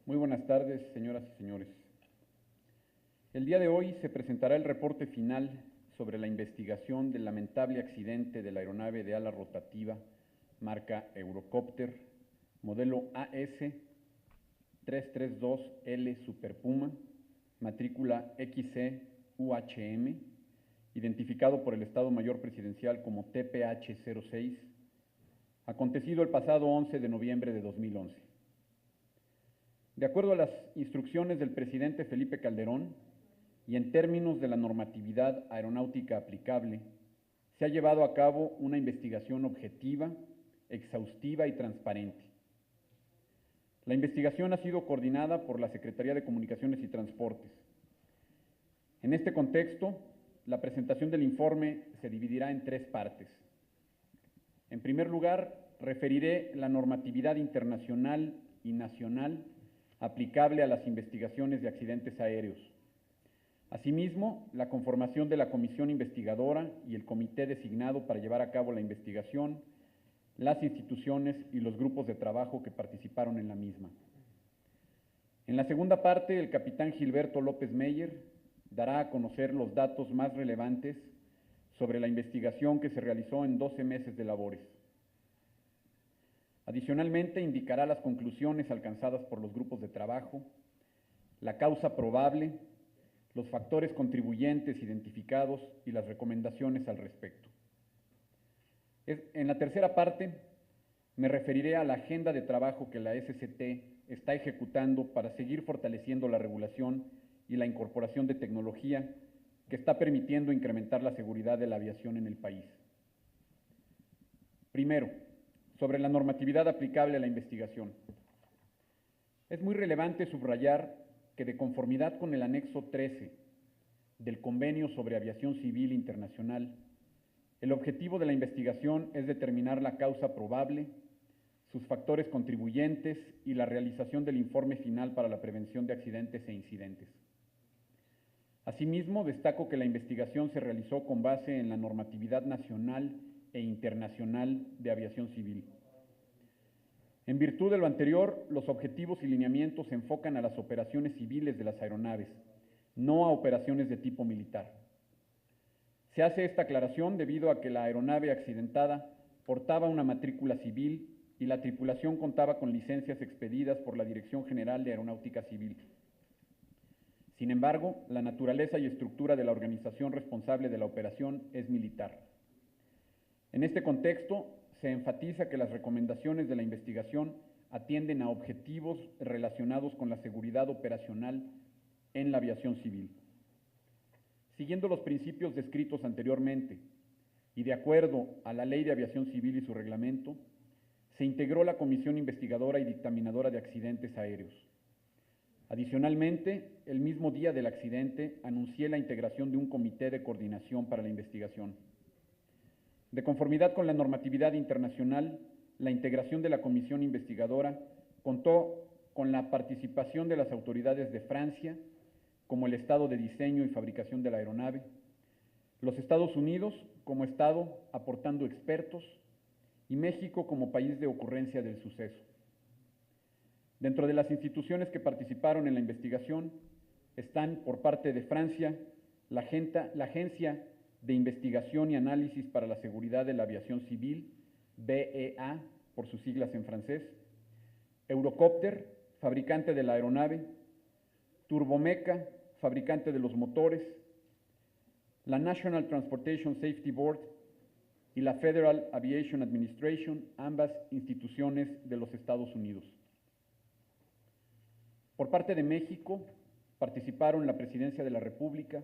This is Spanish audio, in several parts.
Muy buenas tardes, señoras y señores. El día de hoy se presentará el reporte final sobre la investigación del lamentable accidente de la aeronave de ala rotativa marca Eurocopter, modelo AS332L Super Puma, matrícula XC-UHM, identificado por el Estado Mayor Presidencial como TPH-06, acontecido el pasado 11 de noviembre de 2011. De acuerdo a las instrucciones del presidente Felipe Calderón y en términos de la normatividad aeronáutica aplicable, se ha llevado a cabo una investigación objetiva, exhaustiva y transparente. La investigación ha sido coordinada por la Secretaría de Comunicaciones y Transportes. En este contexto, la presentación del informe se dividirá en tres partes. En primer lugar, referiré la normatividad internacional y nacional aplicable a las investigaciones de accidentes aéreos. Asimismo, la conformación de la comisión investigadora y el comité designado para llevar a cabo la investigación, las instituciones y los grupos de trabajo que participaron en la misma. En la segunda parte, el capitán Gilberto López Meyer dará a conocer los datos más relevantes sobre la investigación que se realizó en 12 meses de labores. Adicionalmente, indicará las conclusiones alcanzadas por los grupos de trabajo, la causa probable, los factores contribuyentes identificados y las recomendaciones al respecto. En la tercera parte, me referiré a la agenda de trabajo que la SCT está ejecutando para seguir fortaleciendo la regulación y la incorporación de tecnología que está permitiendo incrementar la seguridad de la aviación en el país. Primero, sobre la normatividad aplicable a la investigación. Es muy relevante subrayar que de conformidad con el anexo 13 del Convenio sobre Aviación Civil Internacional, el objetivo de la investigación es determinar la causa probable, sus factores contribuyentes y la realización del informe final para la prevención de accidentes e incidentes. Asimismo, destaco que la investigación se realizó con base en la normatividad nacional e internacional de aviación civil. En virtud de lo anterior, los objetivos y lineamientos se enfocan a las operaciones civiles de las aeronaves, no a operaciones de tipo militar. Se hace esta aclaración debido a que la aeronave accidentada portaba una matrícula civil y la tripulación contaba con licencias expedidas por la Dirección General de Aeronáutica Civil. Sin embargo, la naturaleza y estructura de la organización responsable de la operación es militar. En este contexto, se enfatiza que las recomendaciones de la investigación atienden a objetivos relacionados con la seguridad operacional en la aviación civil. Siguiendo los principios descritos anteriormente y de acuerdo a la Ley de Aviación Civil y su reglamento, se integró la Comisión Investigadora y Dictaminadora de Accidentes Aéreos. Adicionalmente, el mismo día del accidente, anuncié la integración de un comité de coordinación para la investigación. De conformidad con la normatividad internacional, la integración de la comisión investigadora contó con la participación de las autoridades de Francia, como el Estado de diseño y fabricación de la aeronave, los Estados Unidos como Estado aportando expertos y México como país de ocurrencia del suceso. Dentro de las instituciones que participaron en la investigación están, por parte de Francia, la Agencia de Investigación y Análisis para la Seguridad de la Aviación Civil, BEA, por sus siglas en francés, Eurocopter, fabricante de la aeronave, Turbomeca, fabricante de los motores, la National Transportation Safety Board y la Federal Aviation Administration, ambas instituciones de los Estados Unidos. Por parte de México, participaron la Presidencia de la República,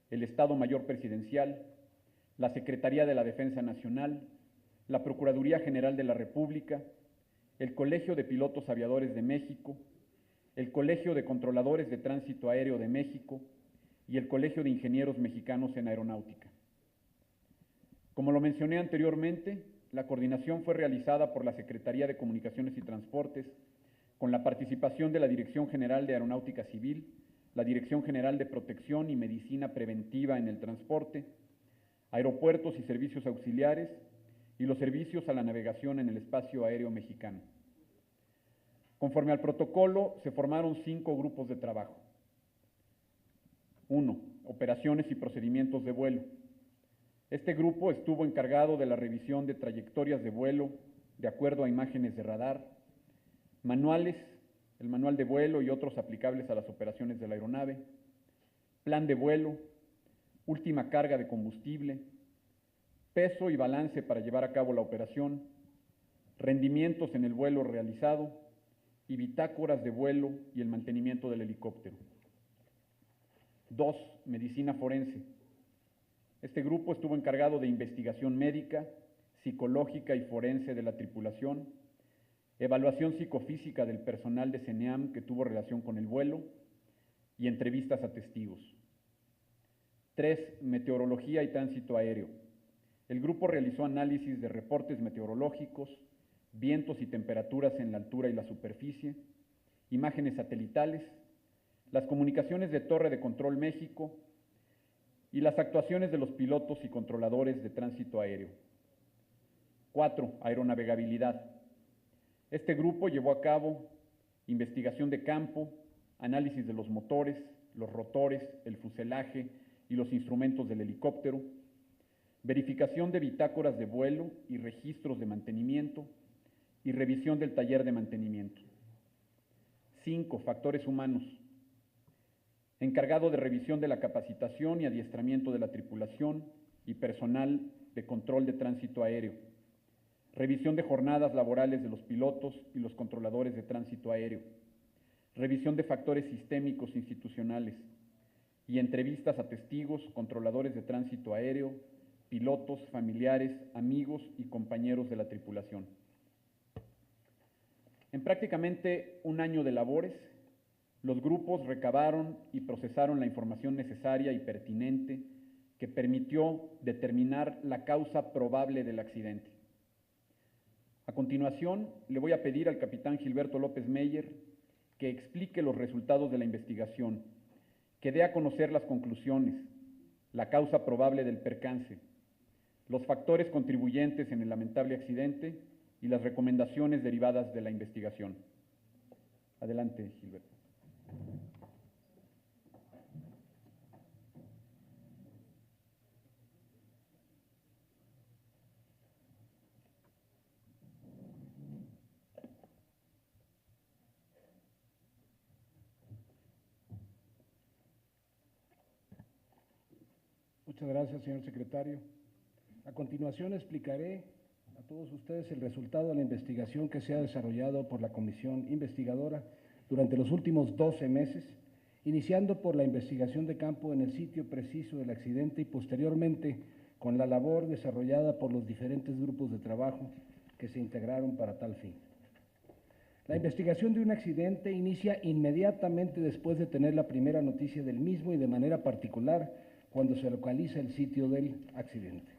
el Estado Mayor Presidencial, la Secretaría de la Defensa Nacional, la Procuraduría General de la República, el Colegio de Pilotos Aviadores de México, el Colegio de Controladores de Tránsito Aéreo de México y el Colegio de Ingenieros Mexicanos en Aeronáutica. Como lo mencioné anteriormente, la coordinación fue realizada por la Secretaría de Comunicaciones y Transportes, con la participación de la Dirección General de Aeronáutica Civil, la Dirección General de Protección y Medicina Preventiva en el Transporte, Aeropuertos y Servicios Auxiliares y los servicios a la navegación en el espacio aéreo mexicano. Conforme al protocolo, se formaron 5 grupos de trabajo. 1. Operaciones y procedimientos de vuelo. Este grupo estuvo encargado de la revisión de trayectorias de vuelo de acuerdo a imágenes de radar, manuales, el manual de vuelo y otros aplicables a las operaciones de la aeronave, plan de vuelo, última carga de combustible, peso y balance para llevar a cabo la operación, rendimientos en el vuelo realizado y bitácoras de vuelo y el mantenimiento del helicóptero. 2. Medicina forense. Este grupo estuvo encargado de investigación médica, psicológica y forense de la tripulación, evaluación psicofísica del personal de CENEAM que tuvo relación con el vuelo y entrevistas a testigos. 3. Meteorología y tránsito aéreo. El grupo realizó análisis de reportes meteorológicos, vientos y temperaturas en la altura y la superficie, imágenes satelitales, las comunicaciones de Torre de Control México y las actuaciones de los pilotos y controladores de tránsito aéreo. 4. Aeronavegabilidad. Este grupo llevó a cabo investigación de campo, análisis de los motores, los rotores, el fuselaje y los instrumentos del helicóptero, verificación de bitácoras de vuelo y registros de mantenimiento y revisión del taller de mantenimiento. 5. Factores humanos. Encargado de revisión de la capacitación y adiestramiento de la tripulación y personal de control de tránsito aéreo, revisión de jornadas laborales de los pilotos y los controladores de tránsito aéreo, revisión de factores sistémicos institucionales y entrevistas a testigos, controladores de tránsito aéreo, pilotos, familiares, amigos y compañeros de la tripulación. En prácticamente un año de labores, los grupos recabaron y procesaron la información necesaria y pertinente que permitió determinar la causa probable del accidente. A continuación, le voy a pedir al capitán Gilberto López Meyer que explique los resultados de la investigación, que dé a conocer las conclusiones, la causa probable del percance, los factores contribuyentes en el lamentable accidente y las recomendaciones derivadas de la investigación. Adelante, Gilberto. Muchas gracias, señor secretario. A continuación explicaré a todos ustedes el resultado de la investigación que se ha desarrollado por la Comisión Investigadora durante los últimos 12 meses, iniciando por la investigación de campo en el sitio preciso del accidente y posteriormente con la labor desarrollada por los diferentes grupos de trabajo que se integraron para tal fin. La investigación de un accidente inicia inmediatamente después de tener la primera noticia del mismo y de manera particular cuando se localiza el sitio del accidente.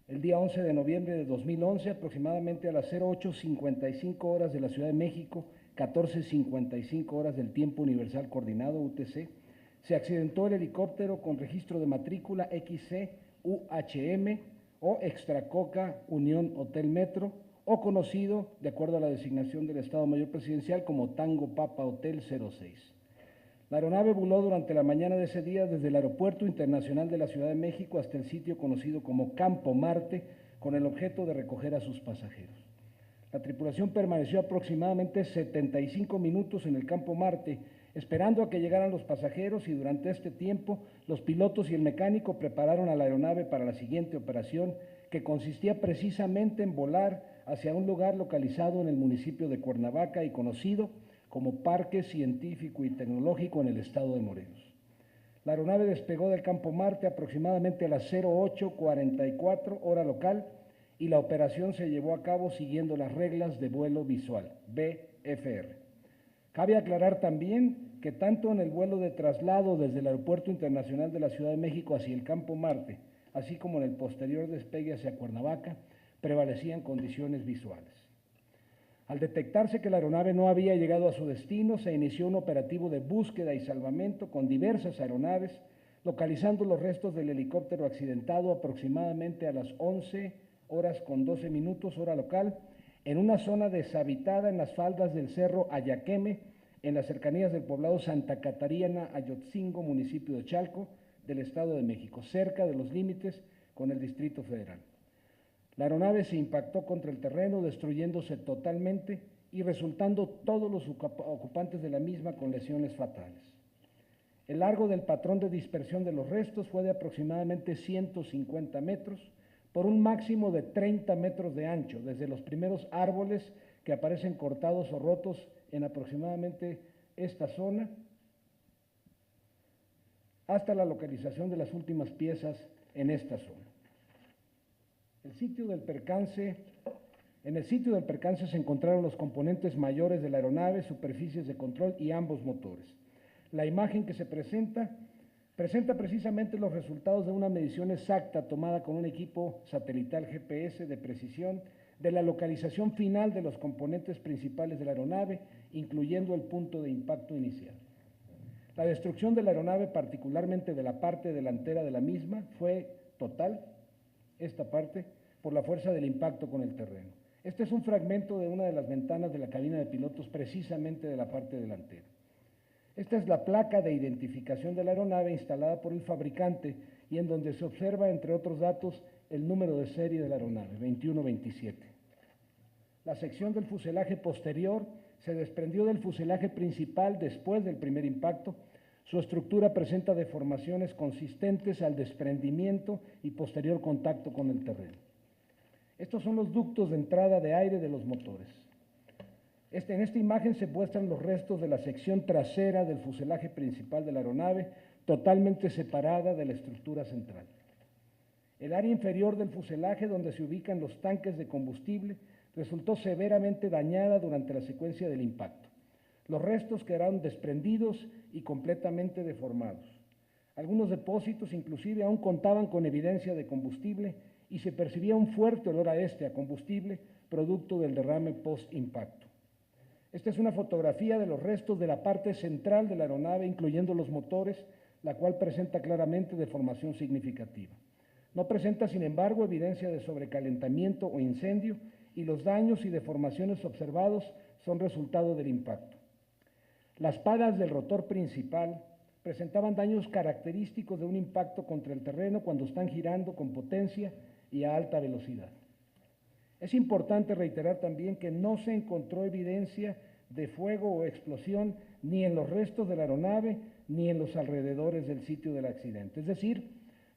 El día 11 de noviembre de 2011, aproximadamente a las 08:55 horas de la Ciudad de México, 14:55 horas del Tiempo Universal Coordinado, UTC, se accidentó el helicóptero con registro de matrícula XC-UHM o Extracoca Unión Hotel Metro, o conocido, de acuerdo a la designación del Estado Mayor Presidencial, como Tango Papa Hotel 06. La aeronave voló durante la mañana de ese día desde el Aeropuerto Internacional de la Ciudad de México hasta el sitio conocido como Campo Marte, con el objeto de recoger a sus pasajeros. La tripulación permaneció aproximadamente 75 minutos en el Campo Marte, esperando a que llegaran los pasajeros, y durante este tiempo los pilotos y el mecánico prepararon a la aeronave para la siguiente operación, que consistía precisamente en volar hacia un lugar localizado en el municipio de Cuernavaca y conocido como Parque Científico y Tecnológico en el estado de Morelos. La aeronave despegó del Campo Marte aproximadamente a las 08:44 hora local y la operación se llevó a cabo siguiendo las reglas de vuelo visual, VFR. Cabe aclarar también que tanto en el vuelo de traslado desde el Aeropuerto Internacional de la Ciudad de México hacia el Campo Marte, así como en el posterior despegue hacia Cuernavaca, prevalecían condiciones visuales. Al detectarse que la aeronave no había llegado a su destino, se inició un operativo de búsqueda y salvamento con diversas aeronaves, localizando los restos del helicóptero accidentado aproximadamente a las 11:12 hora local, en una zona deshabitada en las faldas del Cerro Ayaqueme, en las cercanías del poblado Santa Catarina, Ayotzingo, municipio de Chalco, del Estado de México, cerca de los límites con el Distrito Federal. La aeronave se impactó contra el terreno, destruyéndose totalmente y resultando todos los ocupantes de la misma con lesiones fatales. El largo del patrón de dispersión de los restos fue de aproximadamente 150 metros, por un máximo de 30 metros de ancho, desde los primeros árboles que aparecen cortados o rotos en aproximadamente esta zona, hasta la localización de las últimas piezas en esta zona. En el sitio del percance se encontraron los componentes mayores de la aeronave, superficies de control y ambos motores. La imagen que se presenta precisamente los resultados de una medición exacta tomada con un equipo satelital GPS de precisión de la localización final de los componentes principales de la aeronave, incluyendo el punto de impacto inicial. La destrucción de la aeronave, particularmente de la parte delantera de la misma, fue total, esta parte, por la fuerza del impacto con el terreno. Este es un fragmento de una de las ventanas de la cabina de pilotos, precisamente de la parte delantera. Esta es la placa de identificación de la aeronave instalada por el fabricante y en donde se observa, entre otros datos, el número de serie de la aeronave, 2127. La sección del fuselaje posterior se desprendió del fuselaje principal después del primer impacto. Su estructura presenta deformaciones consistentes al desprendimiento y posterior contacto con el terreno. Estos son los ductos de entrada de aire de los motores. En esta imagen se muestran los restos de la sección trasera del fuselaje principal de la aeronave, totalmente separada de la estructura central. El área inferior del fuselaje, donde se ubican los tanques de combustible, resultó severamente dañada durante la secuencia del impacto. Los restos quedaron desprendidos y completamente deformados. Algunos depósitos inclusive aún contaban con evidencia de combustible y se percibía un fuerte olor a combustible, producto del derrame post-impacto. Esta es una fotografía de los restos de la parte central de la aeronave, incluyendo los motores, la cual presenta claramente deformación significativa. No presenta, sin embargo, evidencia de sobrecalentamiento o incendio, y los daños y deformaciones observados son resultado del impacto. Las palas del rotor principal presentaban daños característicos de un impacto contra el terreno cuando están girando con potencia y a alta velocidad. Es importante reiterar también que no se encontró evidencia de fuego o explosión ni en los restos de la aeronave ni en los alrededores del sitio del accidente. Es decir,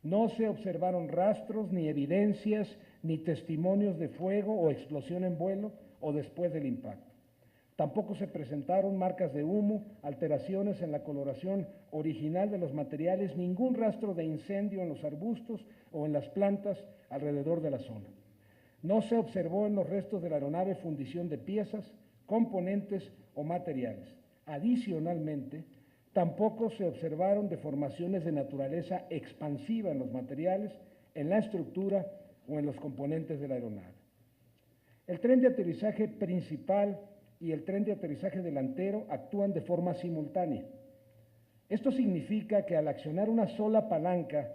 no se observaron rastros, ni evidencias, ni testimonios de fuego o explosión en vuelo o después del impacto. Tampoco se presentaron marcas de humo, alteraciones en la coloración original de los materiales, ningún rastro de incendio en los arbustos o en las plantas alrededor de la zona. No se observó en los restos de la aeronave fundición de piezas, componentes o materiales. Adicionalmente, tampoco se observaron deformaciones de naturaleza expansiva en los materiales, en la estructura o en los componentes de la aeronave. El tren de aterrizaje principal y el tren de aterrizaje delantero actúan de forma simultánea. Esto significa que al accionar una sola palanca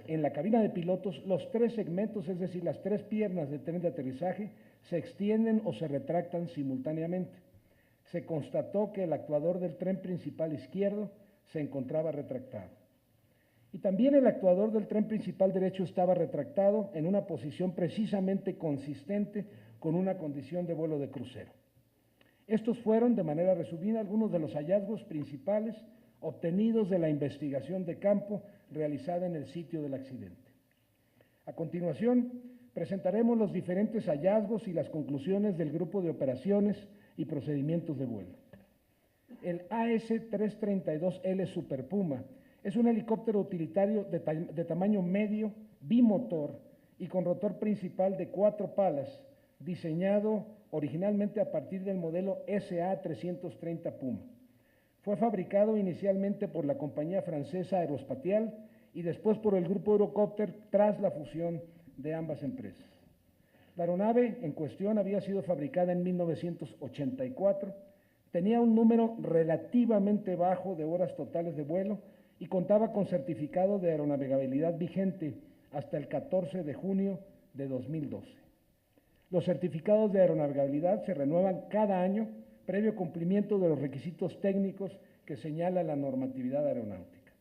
en la cabina de pilotos, los tres segmentos, es decir, las tres piernas del tren de aterrizaje, se extienden o se retractan simultáneamente. Se constató que el actuador del tren principal izquierdo se encontraba retractado. Y también el actuador del tren principal derecho estaba retractado en una posición precisamente consistente con una condición de vuelo de crucero. Estos fueron, de manera resumida, algunos de los hallazgos principales obtenidos de la investigación de campo realizada en el sitio del accidente. A continuación, presentaremos los diferentes hallazgos y las conclusiones del grupo de operaciones y procedimientos de vuelo. El AS-332L Super Puma es un helicóptero utilitario de tamaño medio, bimotor y con rotor principal de 4 palas, diseñado originalmente a partir del modelo SA-330 Puma. Fue fabricado inicialmente por la compañía francesa Aerospatiale y después por el grupo Eurocopter tras la fusión de ambas empresas. La aeronave en cuestión había sido fabricada en 1984, tenía un número relativamente bajo de horas totales de vuelo y contaba con certificado de aeronavegabilidad vigente hasta el 14 de junio de 2012. Los certificados de aeronavegabilidad se renuevan cada año previo cumplimiento de los requisitos técnicos que señala la normatividad aeronáutica.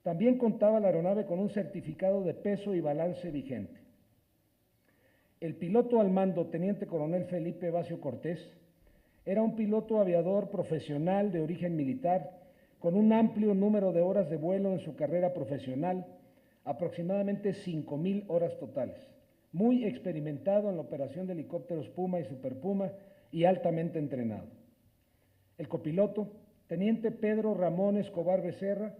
También contaba la aeronave con un certificado de peso y balance vigente. El piloto al mando, teniente coronel Felipe Bacio Cortés, era un piloto aviador profesional de origen militar con un amplio número de horas de vuelo en su carrera profesional, aproximadamente 5,000 horas totales, muy experimentado en la operación de helicópteros Puma y Super Puma y altamente entrenado. El copiloto, teniente Pedro Ramón Escobar Becerra,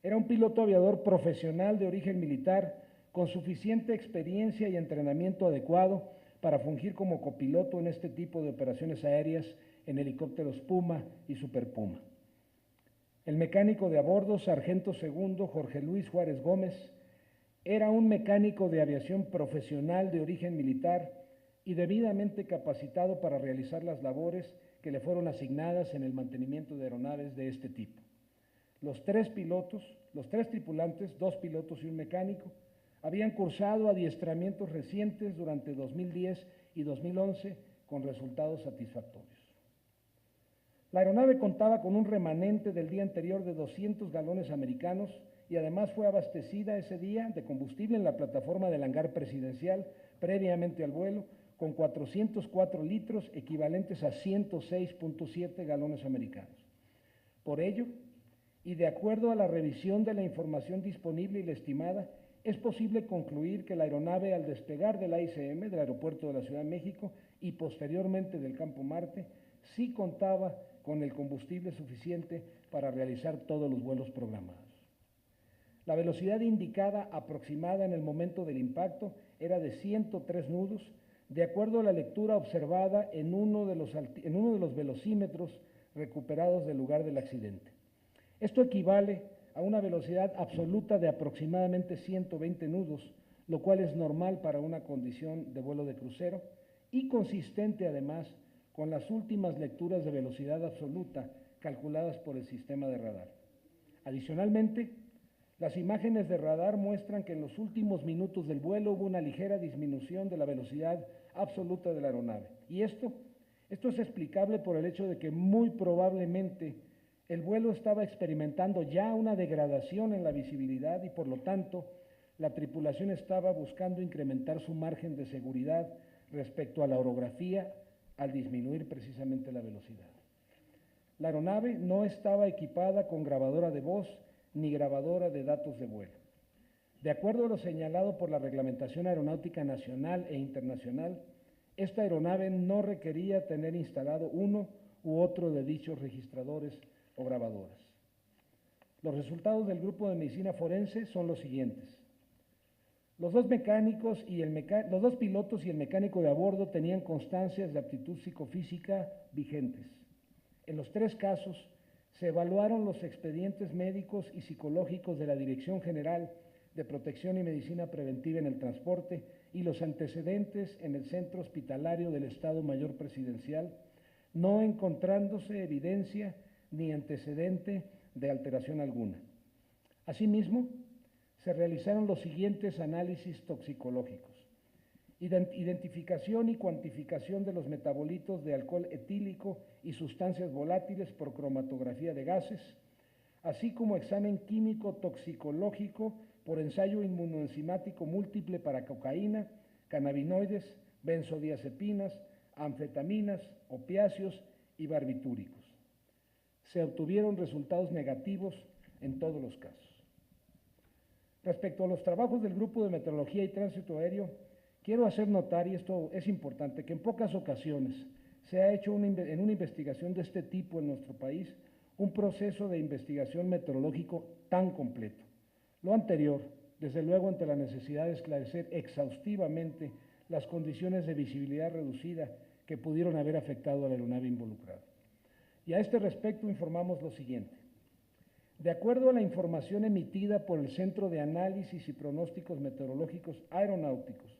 era un piloto aviador profesional de origen militar con suficiente experiencia y entrenamiento adecuado para fungir como copiloto en este tipo de operaciones aéreas en helicópteros Puma y Super Puma. El mecánico de a bordo, sargento segundo Jorge Luis Juárez Gómez, era un mecánico de aviación profesional de origen militar y debidamente capacitado para realizar las labores que le fueron asignadas en el mantenimiento de aeronaves de este tipo. Los tres tripulantes, 2 pilotos y un mecánico, habían cursado adiestramientos recientes durante 2010 y 2011 con resultados satisfactorios. La aeronave contaba con un remanente del día anterior de 200 galones americanos y además fue abastecida ese día de combustible en la plataforma del hangar presidencial previamente al vuelo con 404 litros equivalentes a 106.7 galones americanos. Por ello, y de acuerdo a la revisión de la información disponible y la estimada, es posible concluir que la aeronave al despegar del AICM, del aeropuerto de la Ciudad de México y posteriormente del Campo Marte, sí contaba con el combustible suficiente para realizar todos los vuelos programados. La velocidad indicada aproximada en el momento del impacto era de 103 nudos, de acuerdo a la lectura observada en uno de los velocímetros recuperados del lugar del accidente. Esto equivale a una velocidad absoluta de aproximadamente 120 nudos, lo cual es normal para una condición de vuelo de crucero y consistente además con las últimas lecturas de velocidad absoluta calculadas por el sistema de radar. Adicionalmente, las imágenes de radar muestran que en los últimos minutos del vuelo hubo una ligera disminución de la velocidad absoluta de la aeronave. Y esto es explicable por el hecho de que muy probablemente el vuelo estaba experimentando ya una degradación en la visibilidad y por lo tanto la tripulación estaba buscando incrementar su margen de seguridad respecto a la orografía al disminuir precisamente la velocidad. La aeronave no estaba equipada con grabadora de voz ni grabadora de datos de vuelo. De acuerdo a lo señalado por la Reglamentación Aeronáutica Nacional e Internacional, esta aeronave no requería tener instalado uno u otro de dichos registradores o grabadoras. Los resultados del grupo de medicina forense son los siguientes. Los dos pilotos y el mecánico de a bordo tenían constancias de aptitud psicofísica vigentes. En los 3 casos se evaluaron los expedientes médicos y psicológicos de la Dirección General de Protección y Medicina Preventiva en el Transporte y los antecedentes en el Centro Hospitalario del Estado Mayor Presidencial, no encontrándose evidencia ni antecedente de alteración alguna. Asimismo, se realizaron los siguientes análisis toxicológicos: identificación y cuantificación de los metabolitos de alcohol etílico y sustancias volátiles por cromatografía de gases, así como examen químico toxicológico por ensayo inmunoenzimático múltiple para cocaína, cannabinoides, benzodiazepinas, anfetaminas, opiáceos y barbitúricos. Se obtuvieron resultados negativos en todos los casos. Respecto a los trabajos del Grupo de Meteorología y Tránsito Aéreo, quiero hacer notar, y esto es importante, que en pocas ocasiones se ha hecho en una investigación de este tipo en nuestro país un proceso de investigación meteorológico tan completo. Lo anterior, desde luego, ante la necesidad de esclarecer exhaustivamente las condiciones de visibilidad reducida que pudieron haber afectado a la aeronave involucrada. Y a este respecto informamos lo siguiente. De acuerdo a la información emitida por el Centro de Análisis y Pronósticos Meteorológicos Aeronáuticos,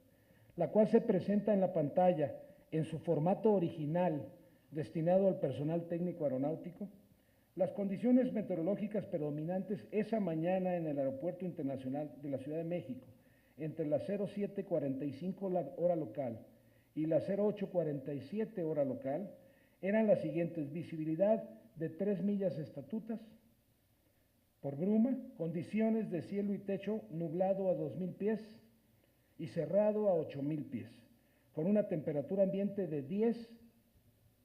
la cual se presenta en la pantalla en su formato original destinado al personal técnico aeronáutico, las condiciones meteorológicas predominantes esa mañana en el Aeropuerto Internacional de la Ciudad de México, entre las 07:45 hora local y la 08:47 hora local eran las siguientes: visibilidad de 3 millas estatutas por bruma, condiciones de cielo y techo nublado a 2000 pies y cerrado a 8000 pies, con una temperatura ambiente de 10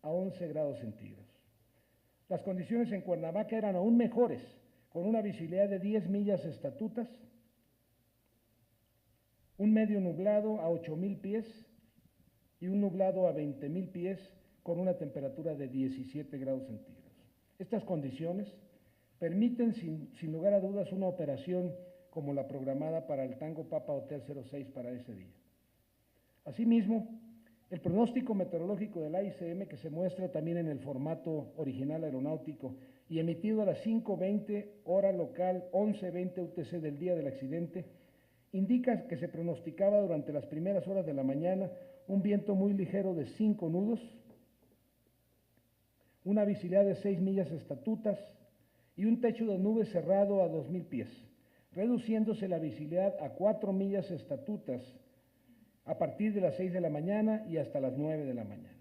a 11 grados centígrados. Las condiciones en Cuernavaca eran aún mejores, con una visibilidad de 10 millas estatutas, un medio nublado a 8000 pies y un nublado a 20000 pies, con una temperatura de 17 grados centígrados. Estas condiciones permiten sin lugar a dudas una operación como la programada para el Tango Papa Hotel 06 para ese día. Asimismo, el pronóstico meteorológico del AICM, que se muestra también en el formato original aeronáutico y emitido a las 5:20 hora local, 11:20 UTC del día del accidente, indica que se pronosticaba durante las primeras horas de la mañana un viento muy ligero de 5 nudos, una visibilidad de 6 millas estatutas y un techo de nubes cerrado a 2000 pies, reduciéndose la visibilidad a 4 millas estatutas a partir de las 6 de la mañana y hasta las 9 de la mañana.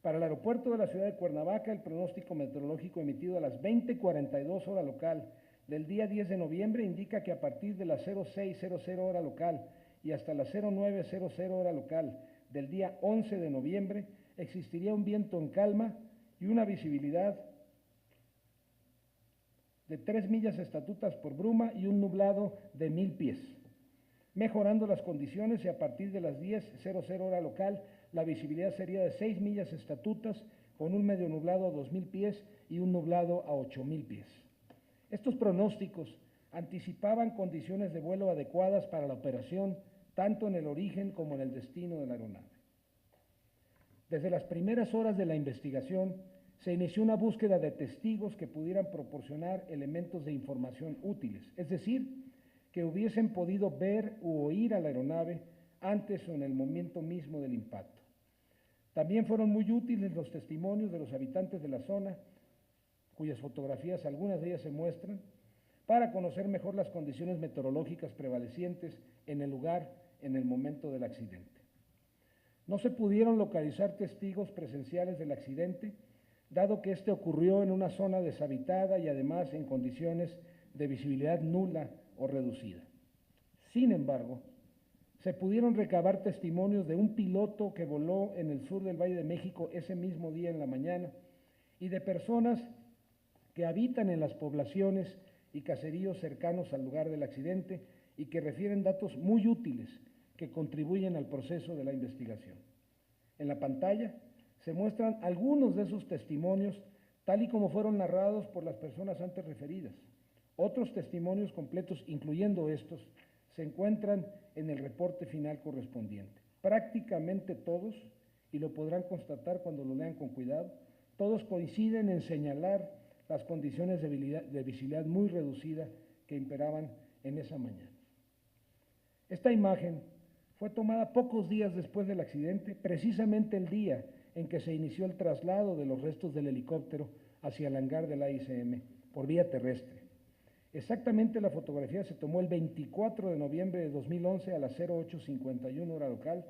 Para el aeropuerto de la ciudad de Cuernavaca, el pronóstico meteorológico emitido a las 20:42 hora local del día 10 de noviembre indica que a partir de las 06:00 hora local y hasta las 09:00 hora local del día 11 de noviembre existiría un viento en calma y una visibilidad de 3 millas estatutas por bruma y un nublado de 1000 pies, mejorando las condiciones, y a partir de las 10:00 hora local la visibilidad sería de 6 millas estatutas con un medio nublado a 2000 pies y un nublado a 8000 pies. Estos pronósticos anticipaban condiciones de vuelo adecuadas para la operación, tanto en el origen como en el destino de la aeronave. Desde las primeras horas de la investigación, se inició una búsqueda de testigos que pudieran proporcionar elementos de información útiles, es decir, que hubiesen podido ver u oír a la aeronave antes o en el momento mismo del impacto. También fueron muy útiles los testimonios de los habitantes de la zona, cuyas fotografías, algunas de ellas se muestran, para conocer mejor las condiciones meteorológicas prevalecientes en el lugar en el momento del accidente. No se pudieron localizar testigos presenciales del accidente, dado que este ocurrió en una zona deshabitada y además en condiciones de visibilidad nula o reducida. Sin embargo, se pudieron recabar testimonios de un piloto que voló en el sur del Valle de México ese mismo día en la mañana y de personas que habitan en las poblaciones y caseríos cercanos al lugar del accidente y que refieren datos muy útiles que contribuyen al proceso de la investigación. En la pantalla se muestran algunos de esos testimonios tal y como fueron narrados por las personas antes referidas. Otros testimonios completos, incluyendo estos, se encuentran en el reporte final correspondiente. Prácticamente todos, y lo podrán constatar cuando lo lean con cuidado, todos coinciden en señalar las condiciones de visibilidad muy reducida que imperaban en esa mañana. Esta imagen fue tomada pocos días después del accidente, precisamente el día en que se inició el traslado de los restos del helicóptero hacia el hangar del AICM por vía terrestre. Exactamente la fotografía se tomó el 24 de noviembre de 2011 a las 08:51 hora local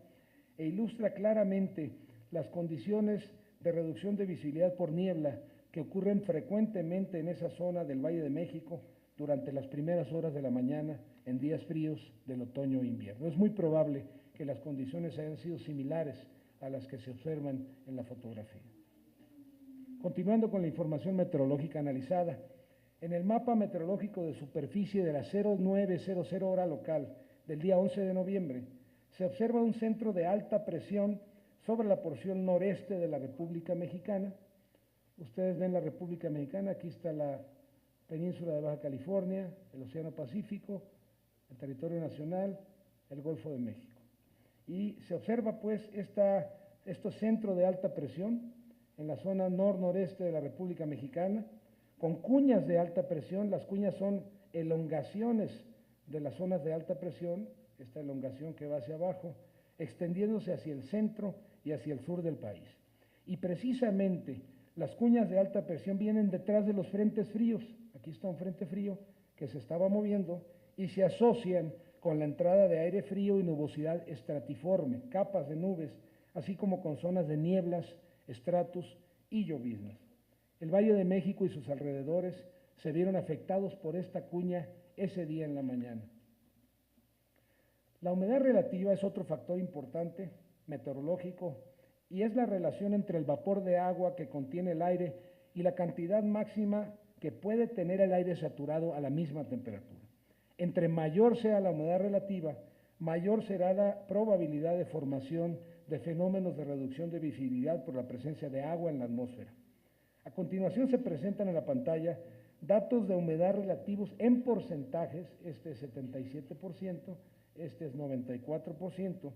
e ilustra claramente las condiciones de reducción de visibilidad por niebla que ocurren frecuentemente en esa zona del Valle de México durante las primeras horas de la mañana en días fríos del otoño e invierno. Es muy probable que las condiciones hayan sido similares a las que se observan en la fotografía. Continuando con la información meteorológica analizada, en el mapa meteorológico de superficie de la 09:00 hora local del día 11 de noviembre, se observa un centro de alta presión sobre la porción noreste de la República Mexicana. Ustedes ven la República Mexicana, aquí está la península de Baja California, el Océano Pacífico, el territorio nacional, el Golfo de México. Y se observa pues este centro de alta presión en la zona nor-noreste de la República Mexicana, con cuñas de alta presión. Las cuñas son elongaciones de las zonas de alta presión, esta elongación que va hacia abajo, extendiéndose hacia el centro y hacia el sur del país. Y precisamente las cuñas de alta presión vienen detrás de los frentes fríos. Aquí está un frente frío que se estaba moviendo y se asocian con la entrada de aire frío y nubosidad estratiforme, capas de nubes así como con zonas de nieblas, estratus y lloviznas. El Valle de México y sus alrededores se vieron afectados por esta cuña ese día en la mañana. La humedad relativa es otro factor importante meteorológico y es la relación entre el vapor de agua que contiene el aire y la cantidad máxima que puede tener el aire saturado a la misma temperatura. Entre mayor sea la humedad relativa, mayor será la probabilidad de formación de fenómenos de reducción de visibilidad por la presencia de agua en la atmósfera. A continuación se presentan en la pantalla datos de humedad relativos en porcentajes, este es 77%, este es 94%,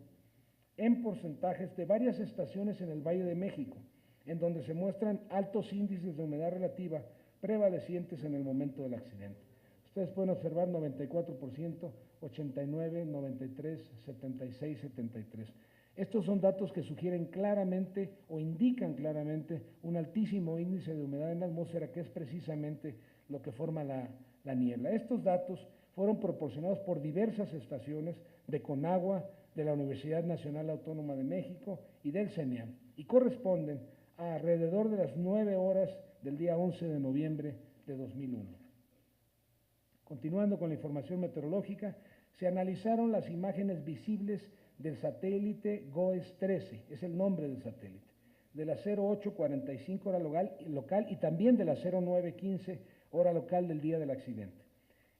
en porcentajes de varias estaciones en el Valle de México, en donde se muestran altos índices de humedad relativa prevalecientes en el momento del accidente. Ustedes pueden observar 94%, 89%, 93%, 76%, 73%. Estos son datos que sugieren claramente o indican claramente un altísimo índice de humedad en la atmósfera, que es precisamente lo que forma la niebla. Estos datos fueron proporcionados por diversas estaciones de Conagua, de la Universidad Nacional Autónoma de México y del CENEAM, y corresponden a alrededor de las 9 horas del día 11 de noviembre de 2001. Continuando con la información meteorológica, se analizaron las imágenes visibles del satélite GOES-13, es el nombre del satélite, de la 08:45 hora local y también de la 09:15 hora local del día del accidente.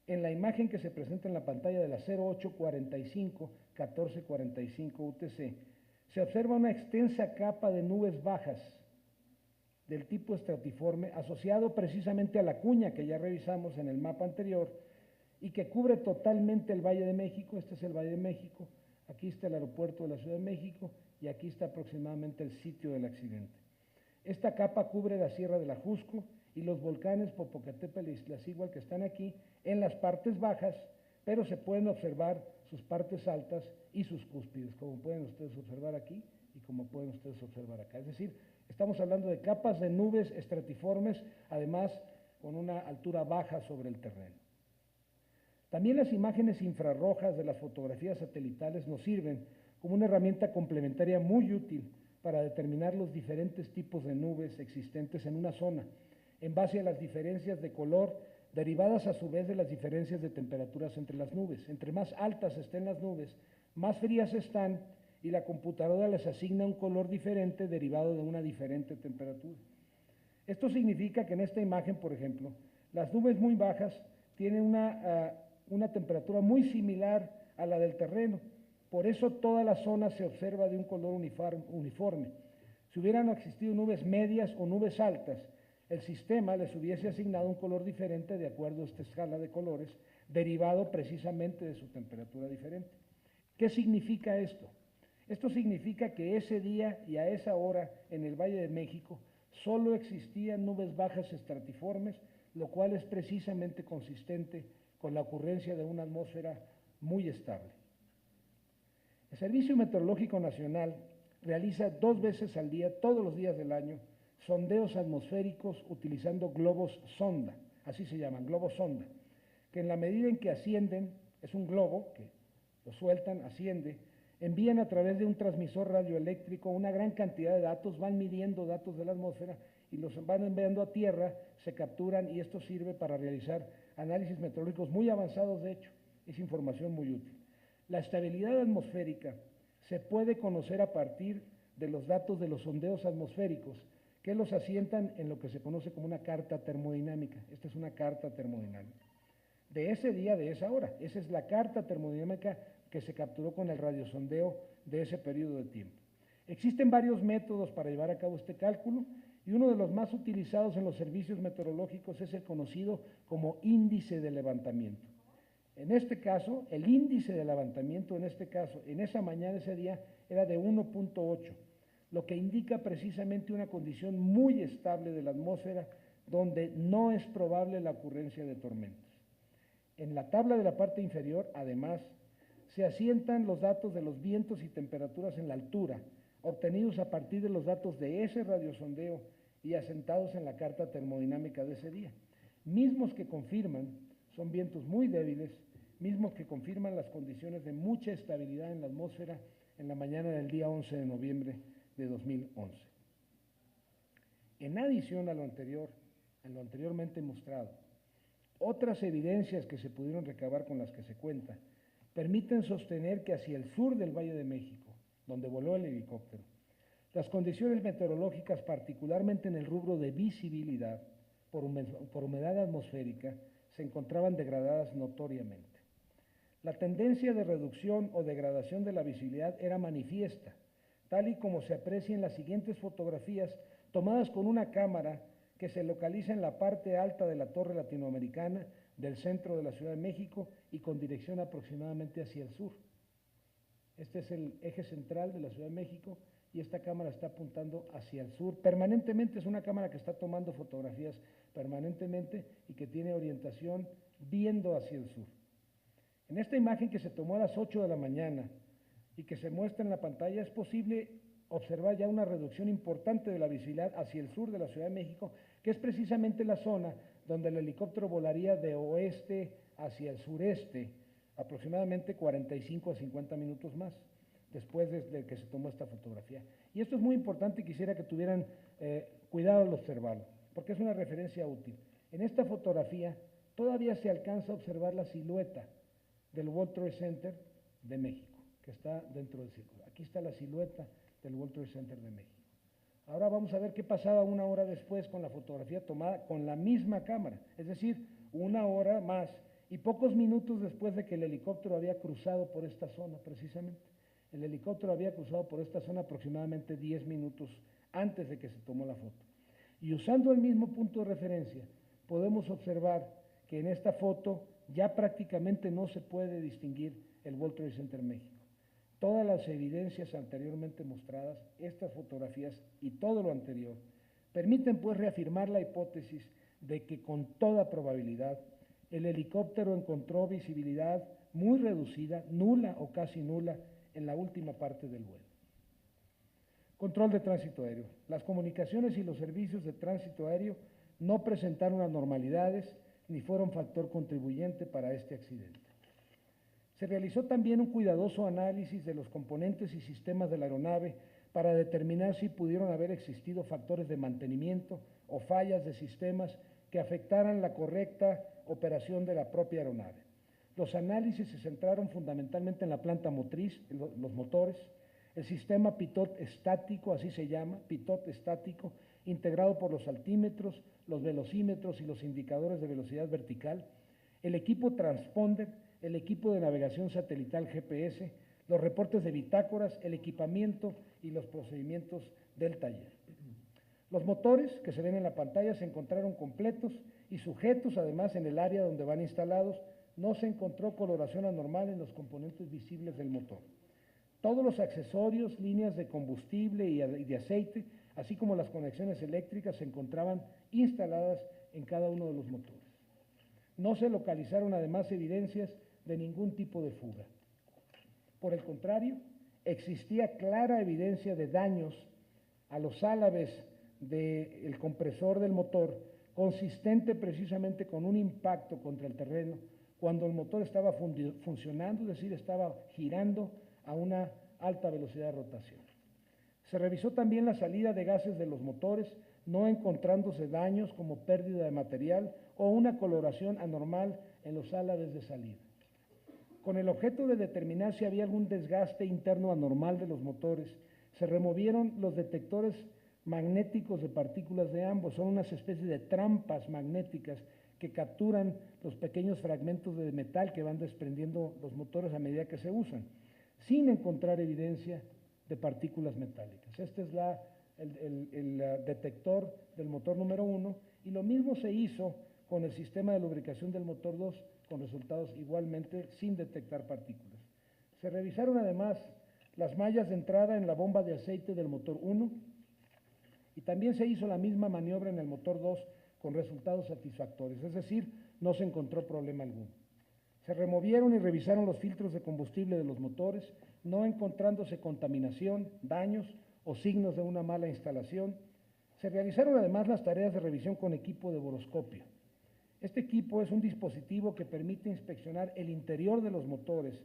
En la imagen que se presenta en la pantalla de la 08:45, 14:45 UTC, se observa una extensa capa de nubes bajas del tipo estratiforme asociado precisamente a la cuña que ya revisamos en el mapa anterior y que cubre totalmente el Valle de México. Este es el Valle de México, aquí está el aeropuerto de la Ciudad de México y aquí está aproximadamente el sitio del accidente. Esta capa cubre la Sierra del Ajusco y los volcanes Popocatépetl y Iztaccíhuatl que están aquí en las partes bajas, pero se pueden observar sus partes altas y sus cúspides, como pueden ustedes observar aquí y como pueden ustedes observar acá. Es decir, estamos hablando de capas de nubes estratiformes, además con una altura baja sobre el terreno. También las imágenes infrarrojas de las fotografías satelitales nos sirven como una herramienta complementaria muy útil para determinar los diferentes tipos de nubes existentes en una zona, en base a las diferencias de color derivadas a su vez de las diferencias de temperaturas entre las nubes. Entre más altas estén las nubes, más frías están y la computadora les asigna un color diferente derivado de una diferente temperatura. Esto significa que en esta imagen, por ejemplo, las nubes muy bajas tienen una temperatura muy similar a la del terreno. Por eso toda la zona se observa de un color uniforme. Si hubieran existido nubes medias o nubes altas, el sistema les hubiese asignado un color diferente de acuerdo a esta escala de colores, derivado precisamente de su temperatura diferente. ¿Qué significa esto? Esto significa que ese día y a esa hora en el Valle de México solo existían nubes bajas estratiformes, lo cual es precisamente consistente con la ocurrencia de una atmósfera muy estable. El Servicio Meteorológico Nacional realiza 2 veces al día, todos los días del año, sondeos atmosféricos utilizando globos sonda, así se llaman, globos sonda, que en la medida en que ascienden, es un globo que lo sueltan, asciende, envían a través de un transmisor radioeléctrico una gran cantidad de datos, van midiendo datos de la atmósfera y los van enviando a tierra, se capturan y esto sirve para realizar análisis meteorológicos muy avanzados, de hecho, es información muy útil. La estabilidad atmosférica se puede conocer a partir de los datos de los sondeos atmosféricos, que los asientan en lo que se conoce como una carta termodinámica. Esta es una carta termodinámica. De ese día, de esa hora. Esa es la carta termodinámica que se capturó con el radiosondeo de ese periodo de tiempo. Existen varios métodos para llevar a cabo este cálculo y uno de los más utilizados en los servicios meteorológicos es el conocido como índice de levantamiento. En este caso, el índice de levantamiento, en este caso, en esa mañana, ese día, era de 1.8, lo que indica precisamente una condición muy estable de la atmósfera donde no es probable la ocurrencia de tormentas. En la tabla de la parte inferior, además, se asientan los datos de los vientos y temperaturas en la altura, obtenidos a partir de los datos de ese radiosondeo y asentados en la carta termodinámica de ese día, mismos que confirman, son vientos muy débiles, mismos que confirman las condiciones de mucha estabilidad en la atmósfera en la mañana del día 11 de noviembre de 2011. En adición a lo anteriormente mostrado, otras evidencias que se pudieron recabar con las que se cuenta permiten sostener que hacia el sur del Valle de México, donde voló el helicóptero, las condiciones meteorológicas, particularmente en el rubro de visibilidad por humedad atmosférica, se encontraban degradadas notoriamente. La tendencia de reducción o degradación de la visibilidad era manifiesta, tal y como se aprecia en las siguientes fotografías tomadas con una cámara que se localiza en la parte alta de la Torre Latinoamericana del centro de la Ciudad de México y con dirección aproximadamente hacia el sur. Este es el eje central de la Ciudad de México y esta cámara está apuntando hacia el sur. Permanentemente es una cámara que está tomando fotografías permanentemente y que tiene orientación viendo hacia el sur. En esta imagen que se tomó a las 8 de la mañana y que se muestra en la pantalla es posible observar ya una reducción importante de la visibilidad hacia el sur de la Ciudad de México, que es precisamente la zona donde el helicóptero volaría de oeste hacia el sureste, aproximadamente 45 a 50 minutos más, después de que se tomó esta fotografía. Y esto es muy importante y quisiera que tuvieran cuidado al observarlo, porque es una referencia útil. En esta fotografía todavía se alcanza a observar la silueta del World Trade Center de México, que está dentro del círculo. Aquí está la silueta del World Trade Center de México. Ahora vamos a ver qué pasaba una hora después con la fotografía tomada con la misma cámara, es decir, una hora más y pocos minutos después de que el helicóptero había cruzado por esta zona precisamente. El helicóptero había cruzado por esta zona aproximadamente 10 minutos antes de que se tomó la foto. Y usando el mismo punto de referencia, podemos observar que en esta foto ya prácticamente no se puede distinguir el World Trade Center México. Todas las evidencias anteriormente mostradas, estas fotografías y todo lo anterior, permiten pues reafirmar la hipótesis de que con toda probabilidad el helicóptero encontró visibilidad muy reducida, nula o casi nula, en la última parte del vuelo. Control de tránsito aéreo. Las comunicaciones y los servicios de tránsito aéreo no presentaron anormalidades ni fueron factor contribuyente para este accidente. Se realizó también un cuidadoso análisis de los componentes y sistemas de la aeronave para determinar si pudieron haber existido factores de mantenimiento o fallas de sistemas que afectaran la correcta operación de la propia aeronave. Los análisis se centraron fundamentalmente en la planta motriz, los motores, el sistema pitot estático, así se llama, pitot estático, integrado por los altímetros, los velocímetros y los indicadores de velocidad vertical, el equipo transponder, el equipo de navegación satelital GPS, los reportes de bitácoras, el equipamiento y los procedimientos del taller. Los motores que se ven en la pantalla se encontraron completos y sujetos, además en el área donde van instalados, no se encontró coloración anormal en los componentes visibles del motor. Todos los accesorios, líneas de combustible y de aceite, así como las conexiones eléctricas, se encontraban instaladas en cada uno de los motores. No se localizaron además evidencias de ningún tipo de fuga. Por el contrario, existía clara evidencia de daños a los álabes del compresor del motor, consistente precisamente con un impacto contra el terreno cuando el motor estaba funcionando, es decir, estaba girando a una alta velocidad de rotación. Se revisó también la salida de gases de los motores, no encontrándose daños como pérdida de material o una coloración anormal en los álabes de salida. Con el objeto de determinar si había algún desgaste interno anormal de los motores, se removieron los detectores magnéticos de partículas de ambos. Son unas especies de trampas magnéticas que capturan los pequeños fragmentos de metal que van desprendiendo los motores a medida que se usan, sin encontrar evidencia de partículas metálicas. Este es el detector del motor número 1 y lo mismo se hizo con el sistema de lubricación del motor 2 con resultados igualmente sin detectar partículas. Se revisaron además las mallas de entrada en la bomba de aceite del motor 1 y también se hizo la misma maniobra en el motor 2 con resultados satisfactorios, es decir, no se encontró problema alguno. Se removieron y revisaron los filtros de combustible de los motores, no encontrándose contaminación, daños o signos de una mala instalación. Se realizaron además las tareas de revisión con equipo de boroscopio. Este equipo es un dispositivo que permite inspeccionar el interior de los motores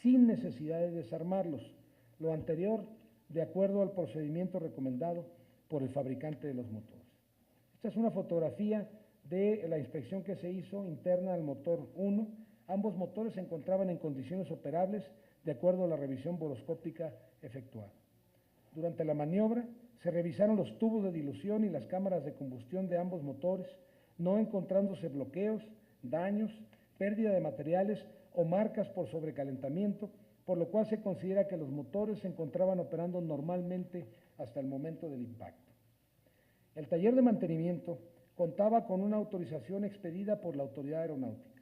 sin necesidad de desarmarlos. lo anterior de acuerdo al procedimiento recomendado por el fabricante de los motores. Esta es una fotografía de la inspección que se hizo interna al motor 1. Ambos motores se encontraban en condiciones operables de acuerdo a la revisión boroscópica efectuada. Durante la maniobra se revisaron los tubos de dilución y las cámaras de combustión de ambos motores, no encontrándose bloqueos, daños, pérdida de materiales o marcas por sobrecalentamiento, por lo cual se considera que los motores se encontraban operando normalmente hasta el momento del impacto. El taller de mantenimiento contaba con una autorización expedida por la Autoridad Aeronáutica.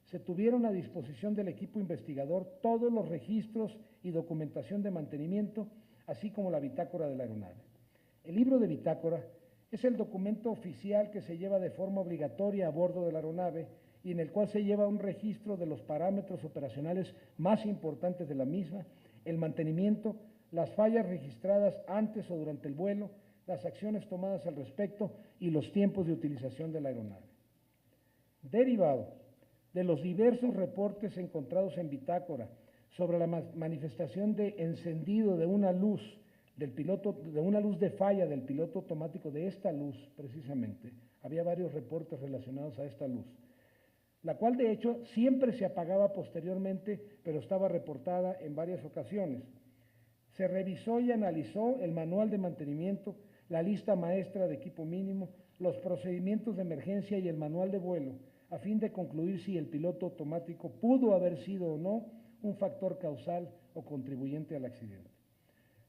Se tuvieron a disposición del equipo investigador todos los registros y documentación de mantenimiento, así como la bitácora de la aeronave. El libro de bitácora es el documento oficial que se lleva de forma obligatoria a bordo de la aeronave y en el cual se lleva un registro de los parámetros operacionales más importantes de la misma, el mantenimiento, las fallas registradas antes o durante el vuelo, las acciones tomadas al respecto y los tiempos de utilización de la aeronave. Derivado de los diversos reportes encontrados en bitácora sobre la manifestación de encendido de una luz del piloto, de una luz de falla del piloto automático, de esta luz precisamente, había varios reportes relacionados a esta luz, la cual de hecho siempre se apagaba posteriormente, pero estaba reportada en varias ocasiones. Se revisó y analizó el manual de mantenimiento, la lista maestra de equipo mínimo, los procedimientos de emergencia y el manual de vuelo, a fin de concluir si el piloto automático pudo haber sido o no un factor causal o contribuyente al accidente.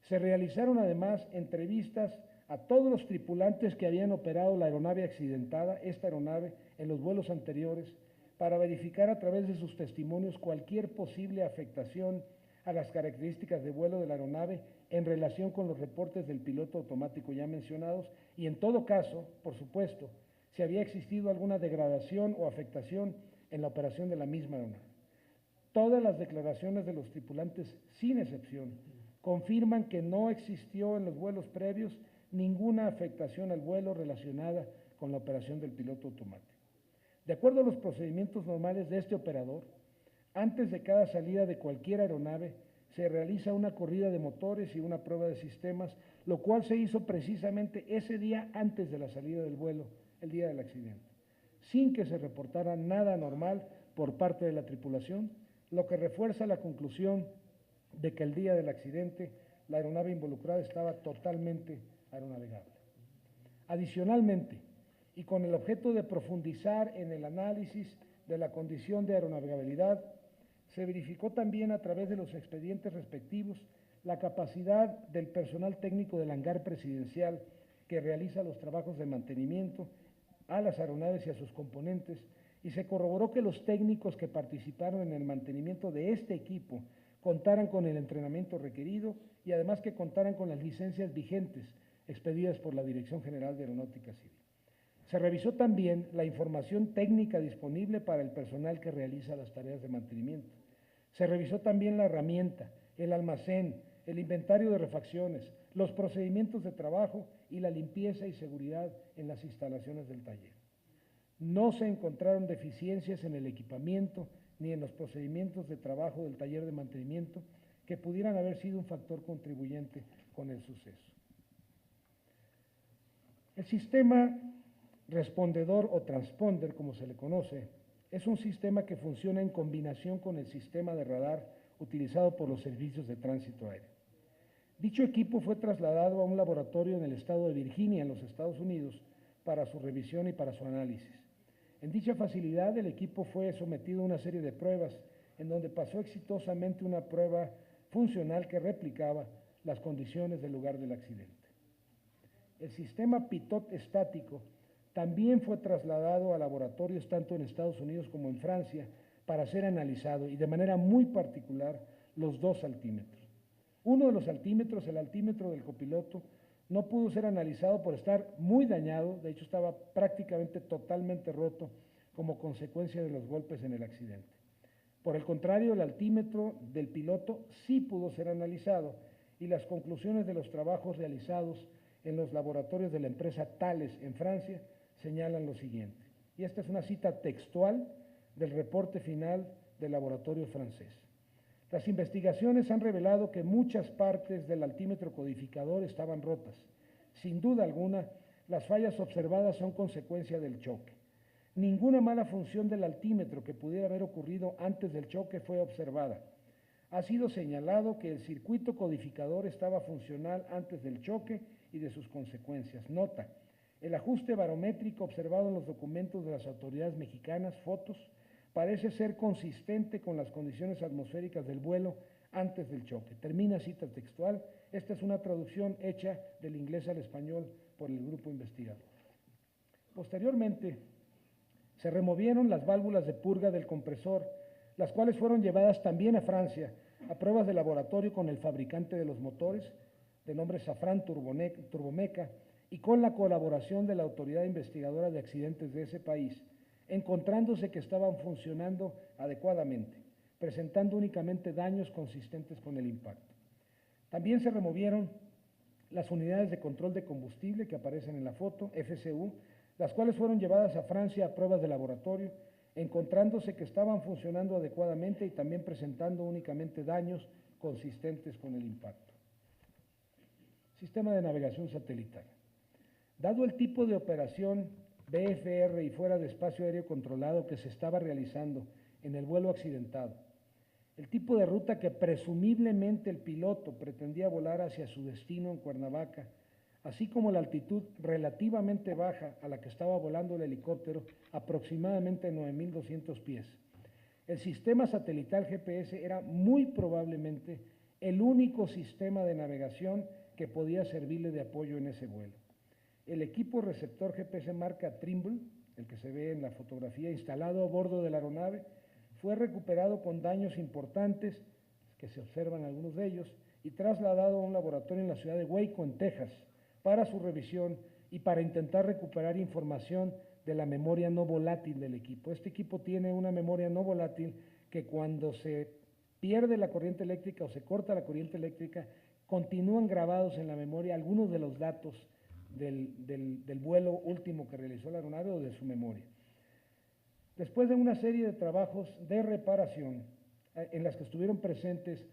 Se realizaron además entrevistas a todos los tripulantes que habían operado la aeronave accidentada, esta aeronave, en los vuelos anteriores, para verificar a través de sus testimonios cualquier posible afectación a las características de vuelo de la aeronave en relación con los reportes del piloto automático ya mencionados y en todo caso, por supuesto, si había existido alguna degradación o afectación en la operación de la misma aeronave. Todas las declaraciones de los tripulantes, sin excepción, confirman que no existió en los vuelos previos ninguna afectación al vuelo relacionada con la operación del piloto automático. De acuerdo a los procedimientos normales de este operador, antes de cada salida de cualquier aeronave se realiza una corrida de motores y una prueba de sistemas, lo cual se hizo precisamente ese día antes de la salida del vuelo, el día del accidente, sin que se reportara nada anormal por parte de la tripulación, lo que refuerza la conclusión de que el día del accidente la aeronave involucrada estaba totalmente aeronavegable. Adicionalmente, y con el objeto de profundizar en el análisis de la condición de aeronavegabilidad, se verificó también a través de los expedientes respectivos la capacidad del personal técnico del hangar presidencial que realiza los trabajos de mantenimiento a las aeronaves y a sus componentes, y se corroboró que los técnicos que participaron en el mantenimiento de este equipo contaran con el entrenamiento requerido y además que contaran con las licencias vigentes expedidas por la Dirección General de Aeronáutica Civil. Se revisó también la información técnica disponible para el personal que realiza las tareas de mantenimiento. Se revisó también la herramienta, el almacén, el inventario de refacciones, los procedimientos de trabajo y la limpieza y seguridad en las instalaciones del taller. No se encontraron deficiencias en el equipamiento ni en los procedimientos de trabajo del taller de mantenimiento que pudieran haber sido un factor contribuyente con el suceso. El sistema respondedor o transponder, como se le conoce, es un sistema que funciona en combinación con el sistema de radar utilizado por los servicios de tránsito aéreo. Dicho equipo fue trasladado a un laboratorio en el estado de Virginia, en los Estados Unidos, para su revisión y para su análisis. En dicha facilidad, el equipo fue sometido a una serie de pruebas, en donde pasó exitosamente una prueba funcional que replicaba las condiciones del lugar del accidente. El sistema pitot estático también fue trasladado a laboratorios tanto en Estados Unidos como en Francia para ser analizado, y de manera muy particular los dos altímetros. Uno de los altímetros, el altímetro del copiloto, no pudo ser analizado por estar muy dañado, de hecho estaba prácticamente totalmente roto como consecuencia de los golpes en el accidente. Por el contrario, el altímetro del piloto sí pudo ser analizado y las conclusiones de los trabajos realizados en los laboratorios de la empresa Thales en Francia señalan lo siguiente. Y esta es una cita textual del reporte final del laboratorio francés. Las investigaciones han revelado que muchas partes del altímetro codificador estaban rotas. Sin duda alguna, las fallas observadas son consecuencia del choque. Ninguna mala función del altímetro que pudiera haber ocurrido antes del choque fue observada. Ha sido señalado que el circuito codificador estaba funcional antes del choque y de sus consecuencias. Nota: el ajuste barométrico observado en los documentos de las autoridades mexicanas, fotos, parece ser consistente con las condiciones atmosféricas del vuelo antes del choque. Termina cita textual. Esta es una traducción hecha del inglés al español por el grupo investigador. Posteriormente, se removieron las válvulas de purga del compresor, las cuales fueron llevadas también a Francia a pruebas de laboratorio con el fabricante de los motores, de nombre Safran Turbomeca, y con la colaboración de la autoridad investigadora de accidentes de ese país, encontrándose que estaban funcionando adecuadamente, presentando únicamente daños consistentes con el impacto. También se removieron las unidades de control de combustible que aparecen en la foto, FCU, las cuales fueron llevadas a Francia a pruebas de laboratorio, encontrándose que estaban funcionando adecuadamente y también presentando únicamente daños consistentes con el impacto. Sistema de navegación satelital. Dado el tipo de operación BFR y fuera de espacio aéreo controlado que se estaba realizando en el vuelo accidentado, el tipo de ruta que presumiblemente el piloto pretendía volar hacia su destino en Cuernavaca, así como la altitud relativamente baja a la que estaba volando el helicóptero, aproximadamente 9.200 pies. El sistema satelital GPS era muy probablemente el único sistema de navegación que podía servirle de apoyo en ese vuelo. El equipo receptor GPS marca Trimble, el que se ve en la fotografía, instalado a bordo de la aeronave, fue recuperado con daños importantes, que se observan algunos de ellos, y trasladado a un laboratorio en la ciudad de Waco, en Texas, para su revisión y para intentar recuperar información de la memoria no volátil del equipo. Este equipo tiene una memoria no volátil que cuando se pierde la corriente eléctrica o se corta la corriente eléctrica, continúan grabados en la memoria algunos de los datos del vuelo último que realizó la aeronave o de su memoria. Después de una serie de trabajos de reparación en las que estuvieron presentes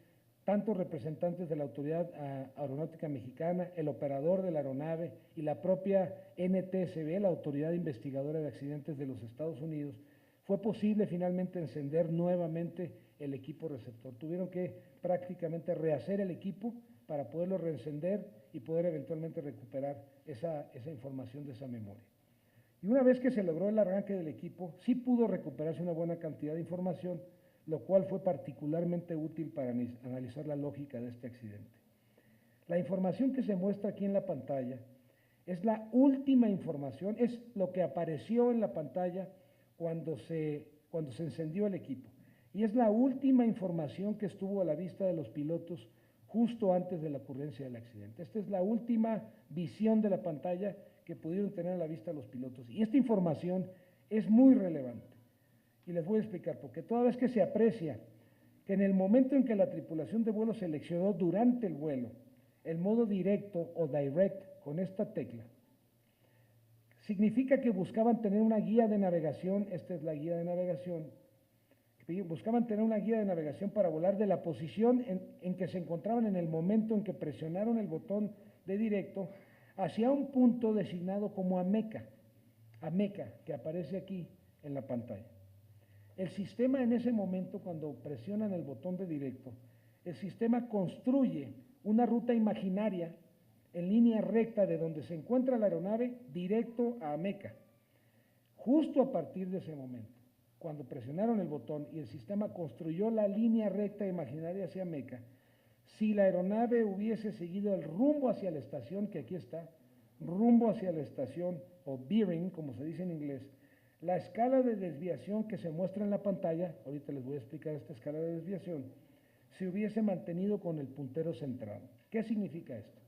tantos representantes de la Autoridad Aeronáutica Mexicana, el operador de la aeronave y la propia NTSB, la Autoridad Investigadora de Accidentes de los Estados Unidos, fue posible finalmente encender nuevamente el equipo receptor. Tuvieron que prácticamente rehacer el equipo para poderlo reencender y poder eventualmente recuperar esa información de esa memoria. Y una vez que se logró el arranque del equipo, sí pudo recuperarse una buena cantidad de información, lo cual fue particularmente útil para analizar la lógica de este accidente. La información que se muestra aquí en la pantalla es la última información, es lo que apareció en la pantalla cuando se encendió el equipo. Y es la última información que estuvo a la vista de los pilotos justo antes de la ocurrencia del accidente. Esta es la última visión de la pantalla que pudieron tener a la vista los pilotos. Y esta información es muy relevante. Y les voy a explicar, porque toda vez que se aprecia que en el momento en que la tripulación de vuelo seleccionó durante el vuelo el modo directo o direct con esta tecla, significa que buscaban tener una guía de navegación, esta es la guía de navegación, buscaban tener una guía de navegación para volar de la posición en que se encontraban en el momento en que presionaron el botón de directo hacia un punto designado como Ameca, que aparece aquí en la pantalla. El sistema en ese momento, cuando presionan el botón de directo, el sistema construye una ruta imaginaria en línea recta de donde se encuentra la aeronave directo a Ameca. Justo a partir de ese momento, cuando presionaron el botón y el sistema construyó la línea recta imaginaria hacia Ameca, si la aeronave hubiese seguido el rumbo hacia la estación, que aquí está, rumbo hacia la estación, o bearing, como se dice en inglés, la escala de desviación que se muestra en la pantalla, ahorita les voy a explicar esta escala de desviación, se hubiese mantenido con el puntero centrado. ¿Qué significa esto?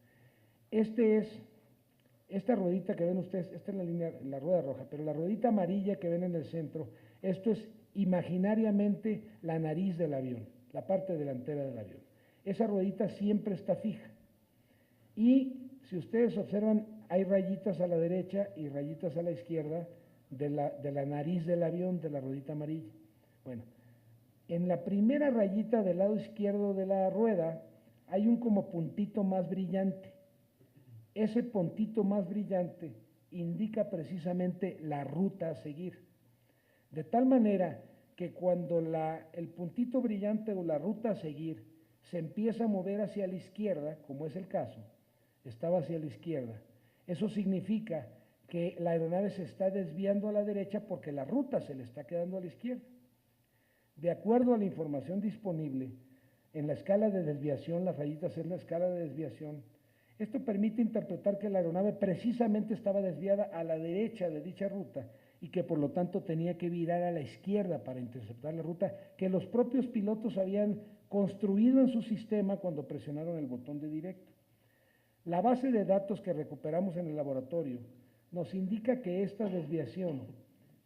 Esta ruedita que ven ustedes, esta es la rueda roja, pero la ruedita amarilla que ven en el centro, esto es imaginariamente la nariz del avión, la parte delantera del avión. Esa ruedita siempre está fija. Y si ustedes observan, hay rayitas a la derecha y rayitas a la izquierda de la nariz del avión, de la ruedita amarilla. Bueno, En la primera rayita del lado izquierdo de la rueda hay un como puntito más brillante. Ese puntito más brillante indica precisamente la ruta a seguir. De tal manera que cuando el puntito brillante o la ruta a seguir se empieza a mover hacia la izquierda, como es el caso, estaba hacia la izquierda, eso significa que la aeronave se está desviando a la derecha porque la ruta se le está quedando a la izquierda. De acuerdo a la información disponible, en la escala de desviación, las rayitas es la escala de desviación, esto permite interpretar que la aeronave precisamente estaba desviada a la derecha de dicha ruta y que por lo tanto tenía que virar a la izquierda para interceptar la ruta que los propios pilotos habían construido en su sistema cuando presionaron el botón de directo. La base de datos que recuperamos en el laboratorio nos indica que esta desviación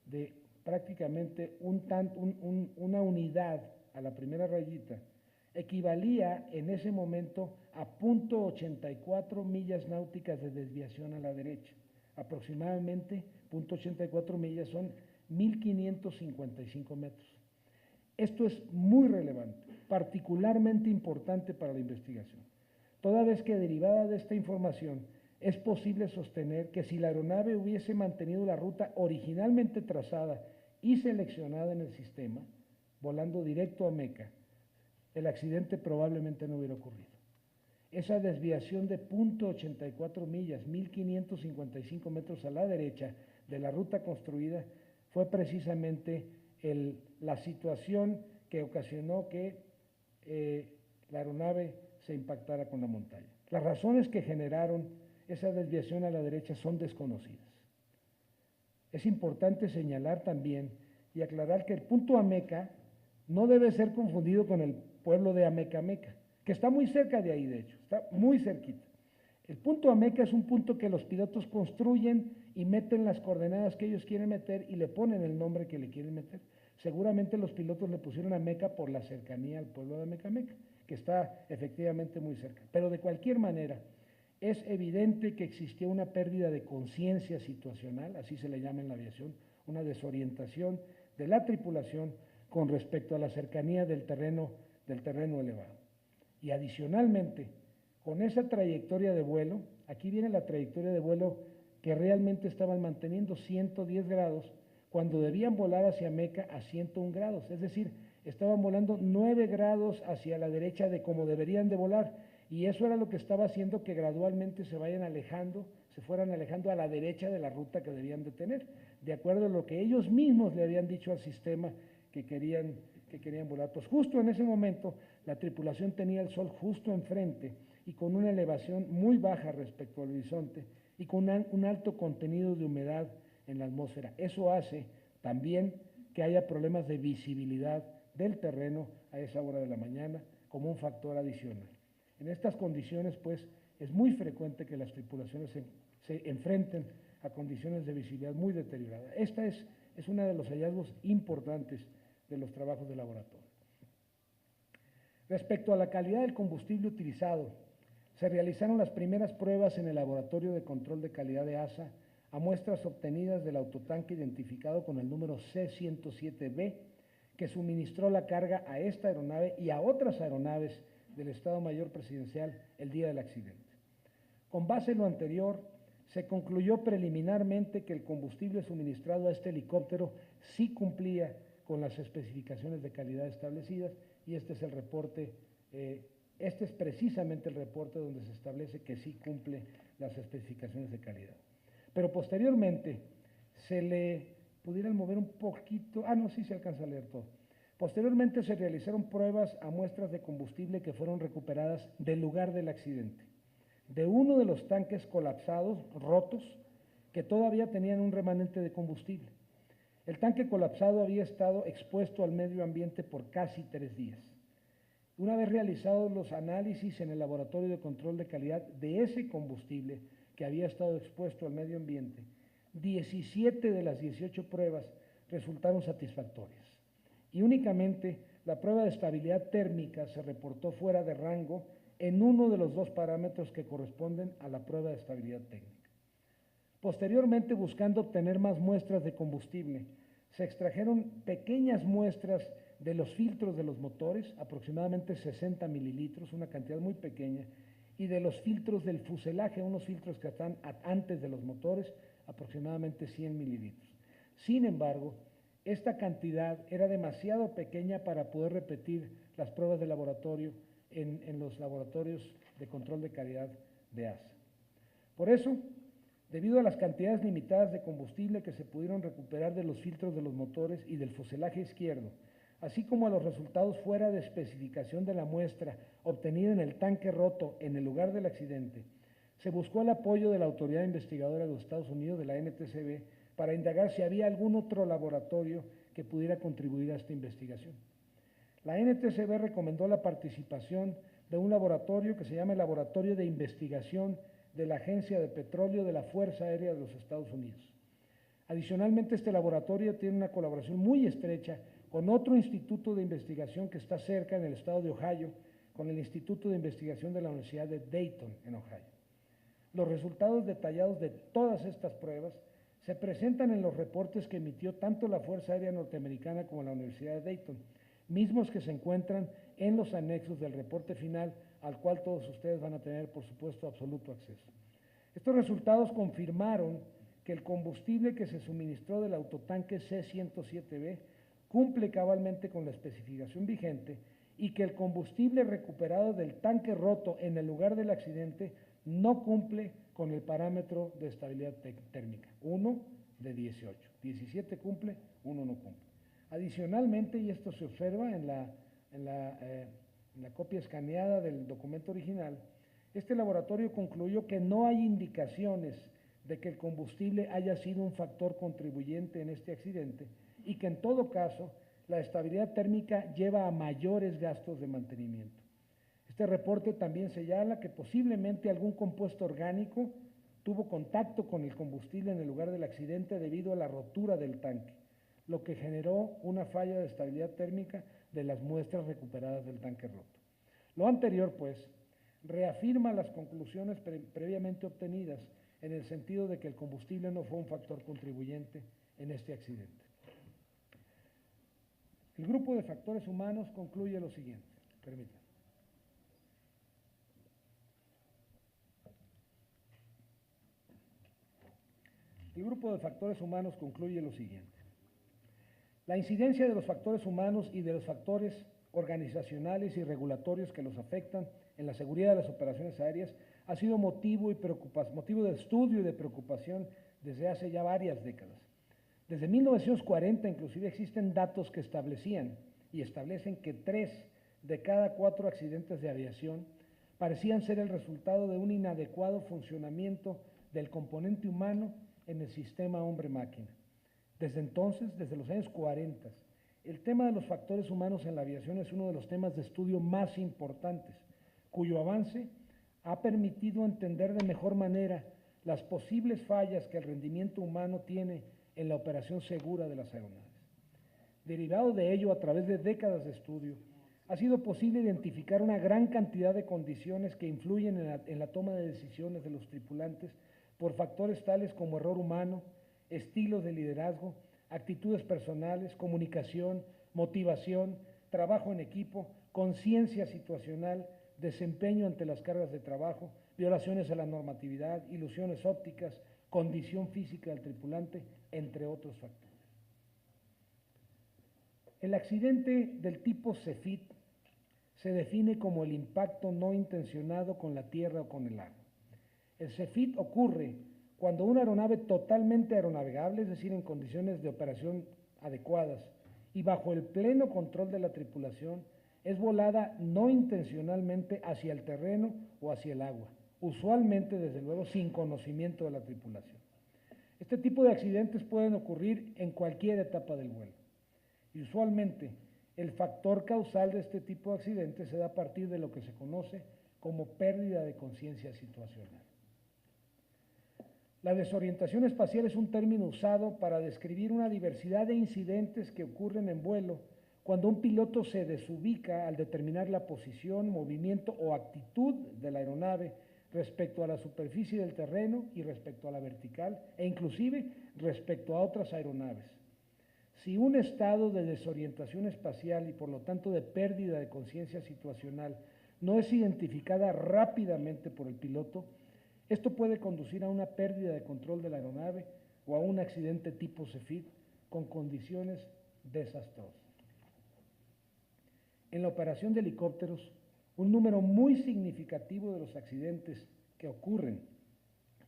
de prácticamente una unidad a la primera rayita equivalía en ese momento a 0.84 millas náuticas de desviación a la derecha. Aproximadamente 0.84 millas son 1.555 metros. Esto es muy relevante, particularmente importante para la investigación, toda vez que derivada de esta información es posible sostener que si la aeronave hubiese mantenido la ruta originalmente trazada y seleccionada en el sistema, volando directo a Meca, el accidente probablemente no hubiera ocurrido. Esa desviación de 0.84 millas, 1.555 metros a la derecha de la ruta construida, fue precisamente la situación que ocasionó que la aeronave se impactara con la montaña. Las razones que generaron esa desviación a la derecha son desconocidas. Es importante señalar también y aclarar que el punto Ameca no debe ser confundido con el pueblo de Amecameca, que está muy cerca de ahí, de hecho, está muy cerquita. El punto Ameca es un punto que los pilotos construyen y meten las coordenadas que ellos quieren meter y le ponen el nombre que le quieren meter. Seguramente los pilotos le pusieron Ameca por la cercanía al pueblo de Amecameca, que está efectivamente muy cerca. Pero de cualquier manera, es evidente que existió una pérdida de conciencia situacional, así se le llama en la aviación, una desorientación de la tripulación con respecto a la cercanía del terreno elevado. Y adicionalmente, con esa trayectoria de vuelo, aquí viene la trayectoria de vuelo que realmente estaban manteniendo 110 grados cuando debían volar hacia Meca a 101 grados, es decir, estaban volando 9 grados hacia la derecha de como deberían de volar, y eso era lo que estaba haciendo que gradualmente se fueran alejando a la derecha de la ruta que debían de tener, de acuerdo a lo que ellos mismos le habían dicho al sistema que querían volar. Pues justo en ese momento la tripulación tenía el sol justo enfrente y con una elevación muy baja respecto al horizonte y con un alto contenido de humedad en la atmósfera. Eso hace también que haya problemas de visibilidad del terreno a esa hora de la mañana como un factor adicional. En estas condiciones, pues, es muy frecuente que las tripulaciones se enfrenten a condiciones de visibilidad muy deterioradas. Esta es uno de los hallazgos importantes de los trabajos de laboratorio. Respecto a la calidad del combustible utilizado, se realizaron las primeras pruebas en el Laboratorio de Control de Calidad de ASA a muestras obtenidas del autotanque identificado con el número C-107B, que suministró la carga a esta aeronave y a otras aeronaves del Estado Mayor Presidencial el día del accidente. Con base en lo anterior, se concluyó preliminarmente que el combustible suministrado a este helicóptero sí cumplía con las especificaciones de calidad establecidas y este es precisamente el reporte donde se establece que sí cumple las especificaciones de calidad. Pero posteriormente pudieran mover un poquito, no, sí se alcanza a leer todo. Posteriormente se realizaron pruebas a muestras de combustible que fueron recuperadas del lugar del accidente, de uno de los tanques colapsados, rotos, que todavía tenían un remanente de combustible. El tanque colapsado había estado expuesto al medio ambiente por casi 3 días. Una vez realizados los análisis en el Laboratorio de Control de Calidad de ese combustible que había estado expuesto al medio ambiente, 17 de las 18 pruebas resultaron satisfactorias. Y únicamente la prueba de estabilidad térmica se reportó fuera de rango en uno de los 2 parámetros que corresponden a la prueba de estabilidad técnica. Posteriormente, buscando obtener más muestras de combustible, se extrajeron pequeñas muestras de los filtros de los motores, aproximadamente 60 mililitros, una cantidad muy pequeña, y de los filtros del fuselaje, unos filtros que están antes de los motores, aproximadamente 100 mililitros. Sin embargo, esta cantidad era demasiado pequeña para poder repetir las pruebas de laboratorio en los laboratorios de control de calidad de ASA. Por eso, debido a las cantidades limitadas de combustible que se pudieron recuperar de los filtros de los motores y del fuselaje izquierdo, así como a los resultados fuera de especificación de la muestra obtenida en el tanque roto en el lugar del accidente, se buscó el apoyo de la autoridad investigadora de los Estados Unidos, de la NTSB, para indagar si había algún otro laboratorio que pudiera contribuir a esta investigación. La NTSB recomendó la participación de un laboratorio que se llama el Laboratorio de Investigación de la Agencia de Petróleo de la Fuerza Aérea de los Estados Unidos. Adicionalmente, este laboratorio tiene una colaboración muy estrecha con otro instituto de investigación que está cerca en el estado de Ohio, con el Instituto de Investigación de la Universidad de Dayton, en Ohio. Los resultados detallados de todas estas pruebas se presentan en los reportes que emitió tanto la Fuerza Aérea Norteamericana como la Universidad de Dayton, mismos que se encuentran en los anexos del reporte final, al cual todos ustedes van a tener, por supuesto, absoluto acceso. Estos resultados confirmaron que el combustible que se suministró del autotanque C-107B cumple cabalmente con la especificación vigente y que el combustible recuperado del tanque roto en el lugar del accidente no cumple con el parámetro de estabilidad térmica, 1 de 18. 17 cumple, 1 no cumple. Adicionalmente, y esto se observa en la copia escaneada del documento original, este laboratorio concluyó que no hay indicaciones de que el combustible haya sido un factor contribuyente en este accidente y que en todo caso la estabilidad térmica lleva a mayores gastos de mantenimiento. Este reporte también señala que posiblemente algún compuesto orgánico tuvo contacto con el combustible en el lugar del accidente debido a la rotura del tanque, lo que generó una falla de estabilidad térmica de las muestras recuperadas del tanque roto. Lo anterior, pues, reafirma las conclusiones previamente obtenidas en el sentido de que el combustible no fue un factor contribuyente en este accidente. El grupo de factores humanos concluye lo siguiente. Permítanme. El grupo de factores humanos concluye lo siguiente. La incidencia de los factores humanos y de los factores organizacionales y regulatorios que los afectan en la seguridad de las operaciones aéreas ha sido motivo de estudio y de preocupación desde hace ya varias décadas. Desde 1940 inclusive existen datos que establecían y establecen que 3 de cada 4 accidentes de aviación parecían ser el resultado de un inadecuado funcionamiento del componente humano en el sistema hombre-máquina. Desde entonces, desde los años 40, el tema de los factores humanos en la aviación es uno de los temas de estudio más importantes, cuyo avance ha permitido entender de mejor manera las posibles fallas que el rendimiento humano tiene en la operación segura de las aeronaves. Derivado de ello, a través de décadas de estudio, ha sido posible identificar una gran cantidad de condiciones que influyen en la toma de decisiones de los tripulantes por factores tales como error humano, estilos de liderazgo, actitudes personales, comunicación, motivación, trabajo en equipo, conciencia situacional, desempeño ante las cargas de trabajo, violaciones a la normatividad, ilusiones ópticas, condición física del tripulante, entre otros factores. El accidente del tipo CEFIT se define como el impacto no intencionado con la tierra o con el agua. El CEFIT ocurre cuando una aeronave totalmente aeronavegable, es decir, en condiciones de operación adecuadas y bajo el pleno control de la tripulación, es volada no intencionalmente hacia el terreno o hacia el agua, usualmente, desde luego, sin conocimiento de la tripulación. Este tipo de accidentes pueden ocurrir en cualquier etapa del vuelo. Y usualmente, el factor causal de este tipo de accidentes se da a partir de lo que se conoce como pérdida de conciencia situacional. La desorientación espacial es un término usado para describir una diversidad de incidentes que ocurren en vuelo cuando un piloto se desubica al determinar la posición, movimiento o actitud de la aeronave respecto a la superficie del terreno y respecto a la vertical e inclusive respecto a otras aeronaves. Si un estado de desorientación espacial y por lo tanto de pérdida de conciencia situacional no es identificada rápidamente por el piloto, esto puede conducir a una pérdida de control de la aeronave o a un accidente tipo CFID con condiciones desastrosas. En la operación de helicópteros, un número muy significativo de los accidentes que ocurren,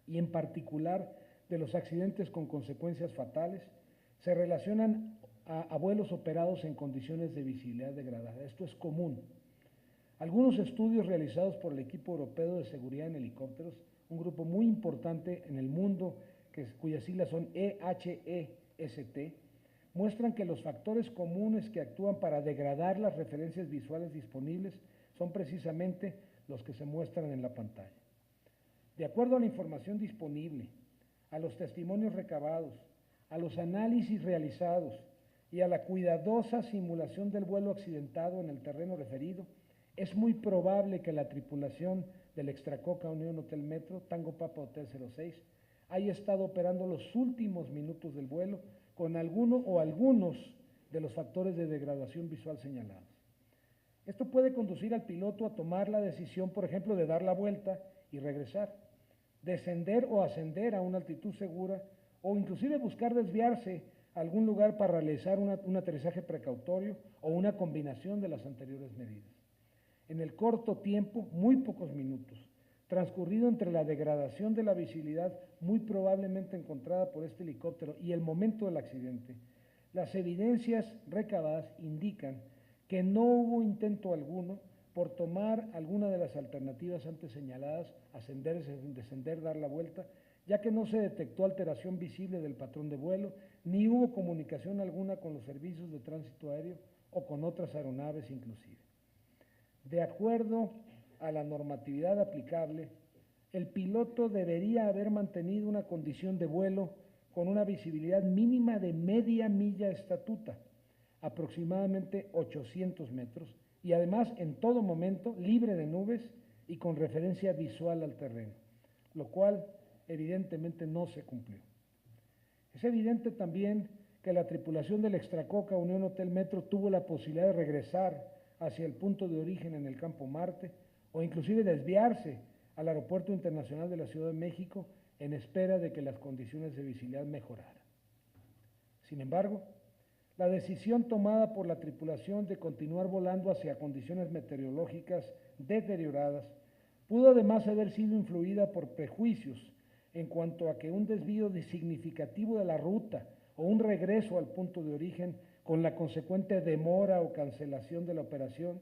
y en particular de los accidentes con consecuencias fatales, se relacionan a vuelos operados en condiciones de visibilidad degradada. Esto es común. Algunos estudios realizados por el equipo europeo de seguridad en helicópteros, un grupo muy importante en el mundo cuyas siglas son EHEST, muestran que los factores comunes que actúan para degradar las referencias visuales disponibles son precisamente los que se muestran en la pantalla. De acuerdo a la información disponible, a los testimonios recabados, a los análisis realizados y a la cuidadosa simulación del vuelo accidentado en el terreno referido, es muy probable que la tripulación del Extracoca Unión Hotel Metro, Tango Papa Hotel 06, haya estado operando los últimos minutos del vuelo con alguno o algunos de los factores de degradación visual señalados. Esto puede conducir al piloto a tomar la decisión, por ejemplo, de dar la vuelta y regresar, descender o ascender a una altitud segura o inclusive buscar desviarse a algún lugar para realizar un aterrizaje precautorio o una combinación de las anteriores medidas. En el corto tiempo, muy pocos minutos, transcurrido entre la degradación de la visibilidad muy probablemente encontrada por este helicóptero y el momento del accidente, las evidencias recabadas indican que no hubo intento alguno por tomar alguna de las alternativas antes señaladas, ascender, descender, dar la vuelta, ya que no se detectó alteración visible del patrón de vuelo, ni hubo comunicación alguna con los servicios de tránsito aéreo o con otras aeronaves inclusive. De acuerdo a la normatividad aplicable, el piloto debería haber mantenido una condición de vuelo con una visibilidad mínima de media milla estatuta, aproximadamente 800 metros, y además en todo momento libre de nubes y con referencia visual al terreno, lo cual evidentemente no se cumplió. Es evidente también que la tripulación del Extracoca Unión Hotel Metro tuvo la posibilidad de regresar hacia el punto de origen en el Campo Marte o inclusive desviarse al Aeropuerto Internacional de la Ciudad de México en espera de que las condiciones de visibilidad mejoraran. Sin embargo, la decisión tomada por la tripulación de continuar volando hacia condiciones meteorológicas deterioradas pudo además haber sido influida por prejuicios en cuanto a que un desvío significativo de la ruta o un regreso al punto de origen con la consecuente demora o cancelación de la operación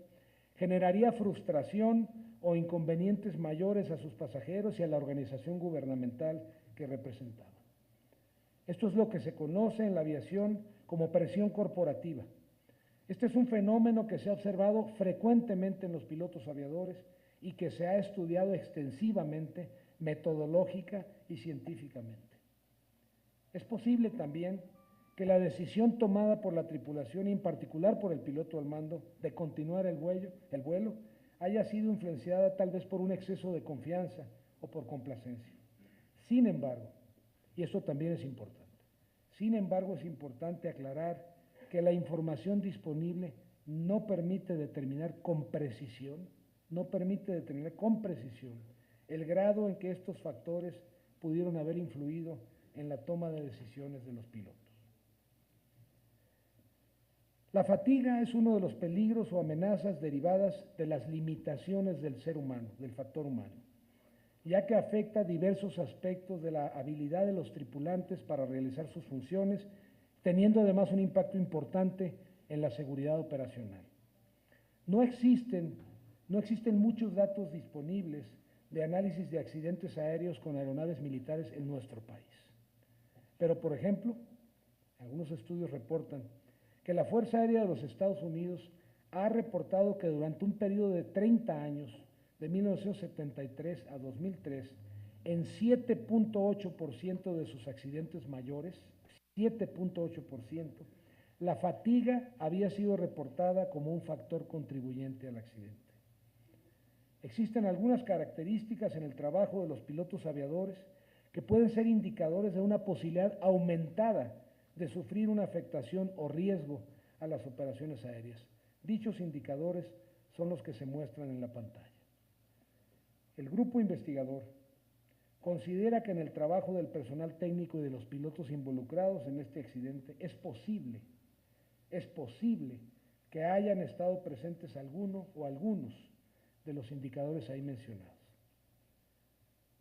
generaría frustración o inconvenientes mayores a sus pasajeros y a la organización gubernamental que representaba. Esto es lo que se conoce en la aviación como presión corporativa. Este es un fenómeno que se ha observado frecuentemente en los pilotos aviadores y que se ha estudiado extensivamente, metodológica y científicamente. Es posible también que la decisión tomada por la tripulación y en particular por el piloto al mando de continuar el vuelo haya sido influenciada tal vez por un exceso de confianza o por complacencia. Sin embargo, y esto también es importante, es importante aclarar que la información disponible no permite determinar con precisión el grado en que estos factores pudieron haber influido en la toma de decisiones de los pilotos. La fatiga es uno de los peligros o amenazas derivadas de las limitaciones del ser humano, del factor humano, ya que afecta diversos aspectos de la habilidad de los tripulantes para realizar sus funciones, teniendo además un impacto importante en la seguridad operacional. No existen muchos datos disponibles de análisis de accidentes aéreos con aeronaves militares en nuestro país. Pero, por ejemplo, algunos estudios reportan que la Fuerza Aérea de los Estados Unidos ha reportado que durante un periodo de 30 años, de 1973 a 2003, en 7.8% de sus accidentes mayores, 7.8%, la fatiga había sido reportada como un factor contribuyente al accidente. Existen algunas características en el trabajo de los pilotos aviadores que pueden ser indicadores de una posibilidad aumentada de sufrir una afectación o riesgo a las operaciones aéreas. Dichos indicadores son los que se muestran en la pantalla. El grupo investigador considera que en el trabajo del personal técnico y de los pilotos involucrados en este accidente es posible que hayan estado presentes alguno o algunos de los indicadores ahí mencionados.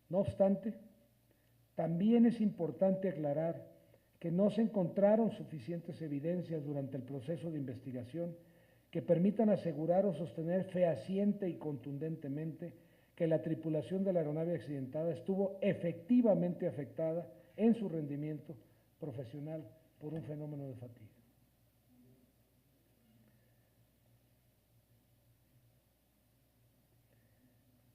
No obstante, también es importante aclarar que no se encontraron suficientes evidencias durante el proceso de investigación que permitan asegurar o sostener fehaciente y contundentemente que la tripulación de la aeronave accidentada estuvo efectivamente afectada en su rendimiento profesional por un fenómeno de fatiga.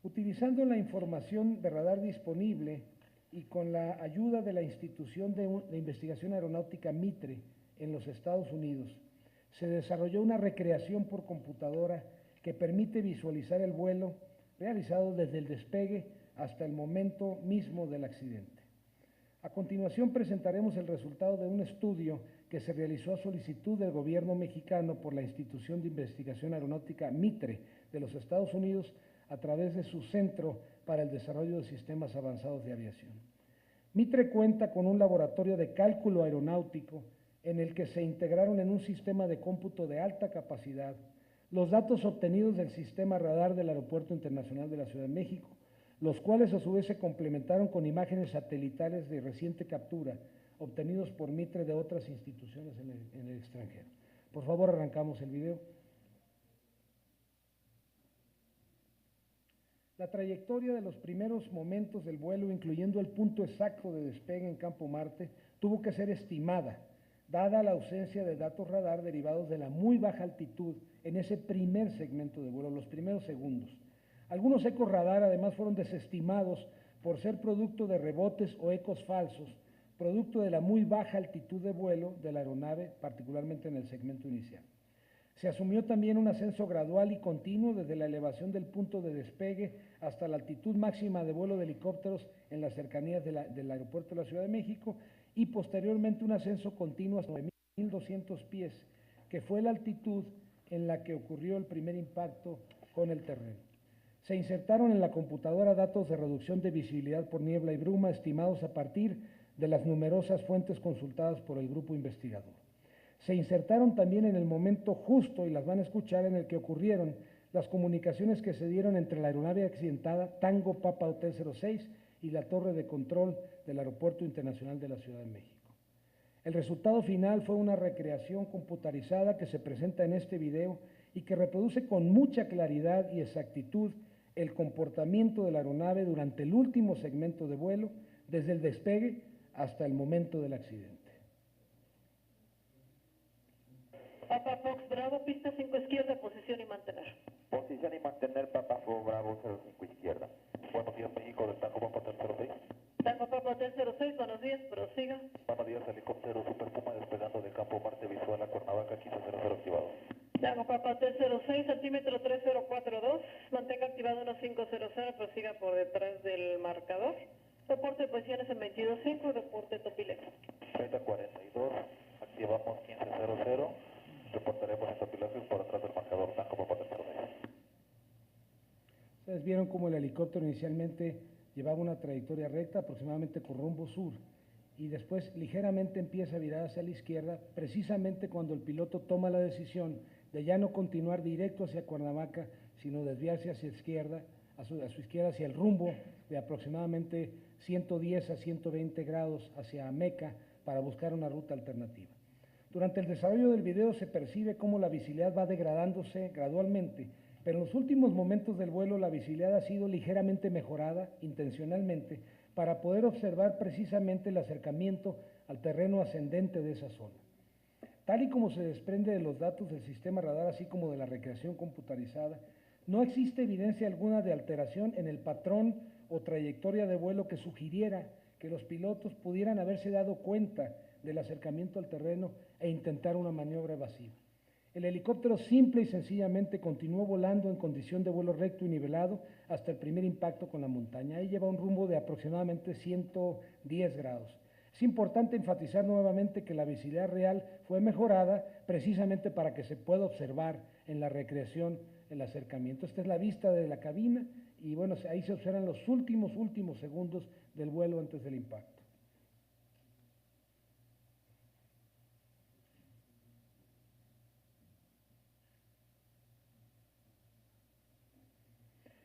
Utilizando la información de radar disponible y con la ayuda de la Institución de Investigación Aeronáutica Mitre en los Estados Unidos, se desarrolló una recreación por computadora que permite visualizar el vuelo realizado desde el despegue hasta el momento mismo del accidente. A continuación presentaremos el resultado de un estudio que se realizó a solicitud del gobierno mexicano por la Institución de Investigación Aeronáutica Mitre de los Estados Unidos a través de su Centro para el Desarrollo de Sistemas Avanzados de Aviación. Mitre cuenta con un laboratorio de cálculo aeronáutico en el que se integraron en un sistema de cómputo de alta capacidad los datos obtenidos del sistema radar del Aeropuerto Internacional de la Ciudad de México, los cuales a su vez se complementaron con imágenes satelitales de reciente captura obtenidos por Mitre de otras instituciones en el extranjero. Por favor, arrancamos el video. La trayectoria de los primeros momentos del vuelo, incluyendo el punto exacto de despegue en Campo Marte, tuvo que ser estimada, dada la ausencia de datos radar derivados de la muy baja altitud en ese primer segmento de vuelo, los primeros segundos. Algunos ecos radar además fueron desestimados por ser producto de rebotes o ecos falsos, producto de la muy baja altitud de vuelo de la aeronave, particularmente en el segmento inicial. Se asumió también un ascenso gradual y continuo desde la elevación del punto de despegue hasta la altitud máxima de vuelo de helicópteros en las cercanías del aeropuerto de la Ciudad de México y posteriormente un ascenso continuo hasta 1.200 pies, que fue la altitud en la que ocurrió el primer impacto con el terreno. Se insertaron en la computadora datos de reducción de visibilidad por niebla y bruma estimados a partir de las numerosas fuentes consultadas por el grupo investigador. Se insertaron también en el momento justo, y las van a escuchar, en el que ocurrieron las comunicaciones que se dieron entre la aeronave accidentada Tango Papa Hotel 06 y la torre de control del Aeropuerto Internacional de la Ciudad de México. El resultado final fue una recreación computarizada que se presenta en este video y que reproduce con mucha claridad y exactitud el comportamiento de la aeronave durante el último segmento de vuelo, desde el despegue hasta el momento del accidente. Papa Fox Bravo, pista 5 izquierda, posición y mantener. Posición y mantener, Papa Fox Bravo 05 izquierda. Buenos días, México, del Tango Papa Hotel 06. Tango Papa Hotel 06, buenos días, prosiga. Buenos días, helicóptero Super Puma despegando de Campo Marte visual a Cuernavaca, 1500 activado. Tango Papa Hotel 06, centímetro 3042, mantenga activado 1500, prosiga por detrás del marcador. Reporte de posiciones en 22.5, reporte Topilex. 3042, activamos 1500. Reportaremos esta pilación por atrás del marcador Tango Papa Hotel 06. Ustedes vieron cómo el helicóptero inicialmente llevaba una trayectoria recta, aproximadamente con rumbo sur, y después ligeramente empieza a virar hacia la izquierda, precisamente cuando el piloto toma la decisión de ya no continuar directo hacia Cuernavaca, sino desviarse hacia izquierda, a su izquierda, hacia el rumbo de aproximadamente 110 a 120 grados hacia Meca para buscar una ruta alternativa. Durante el desarrollo del video se percibe cómo la visibilidad va degradándose gradualmente, pero en los últimos momentos del vuelo la visibilidad ha sido ligeramente mejorada intencionalmente para poder observar precisamente el acercamiento al terreno ascendente de esa zona. Tal y como se desprende de los datos del sistema radar, así como de la recreación computarizada, no existe evidencia alguna de alteración en el patrón o trayectoria de vuelo que sugiriera que los pilotos pudieran haberse dado cuenta del acercamiento al terreno e intentar una maniobra evasiva. El helicóptero simple y sencillamente continuó volando en condición de vuelo recto y nivelado hasta el primer impacto con la montaña. Ahí lleva un rumbo de aproximadamente 110 grados. Es importante enfatizar nuevamente que la visibilidad real fue mejorada precisamente para que se pueda observar en la recreación el acercamiento. Esta es la vista de la cabina y bueno, ahí se observan los últimos segundos del vuelo antes del impacto.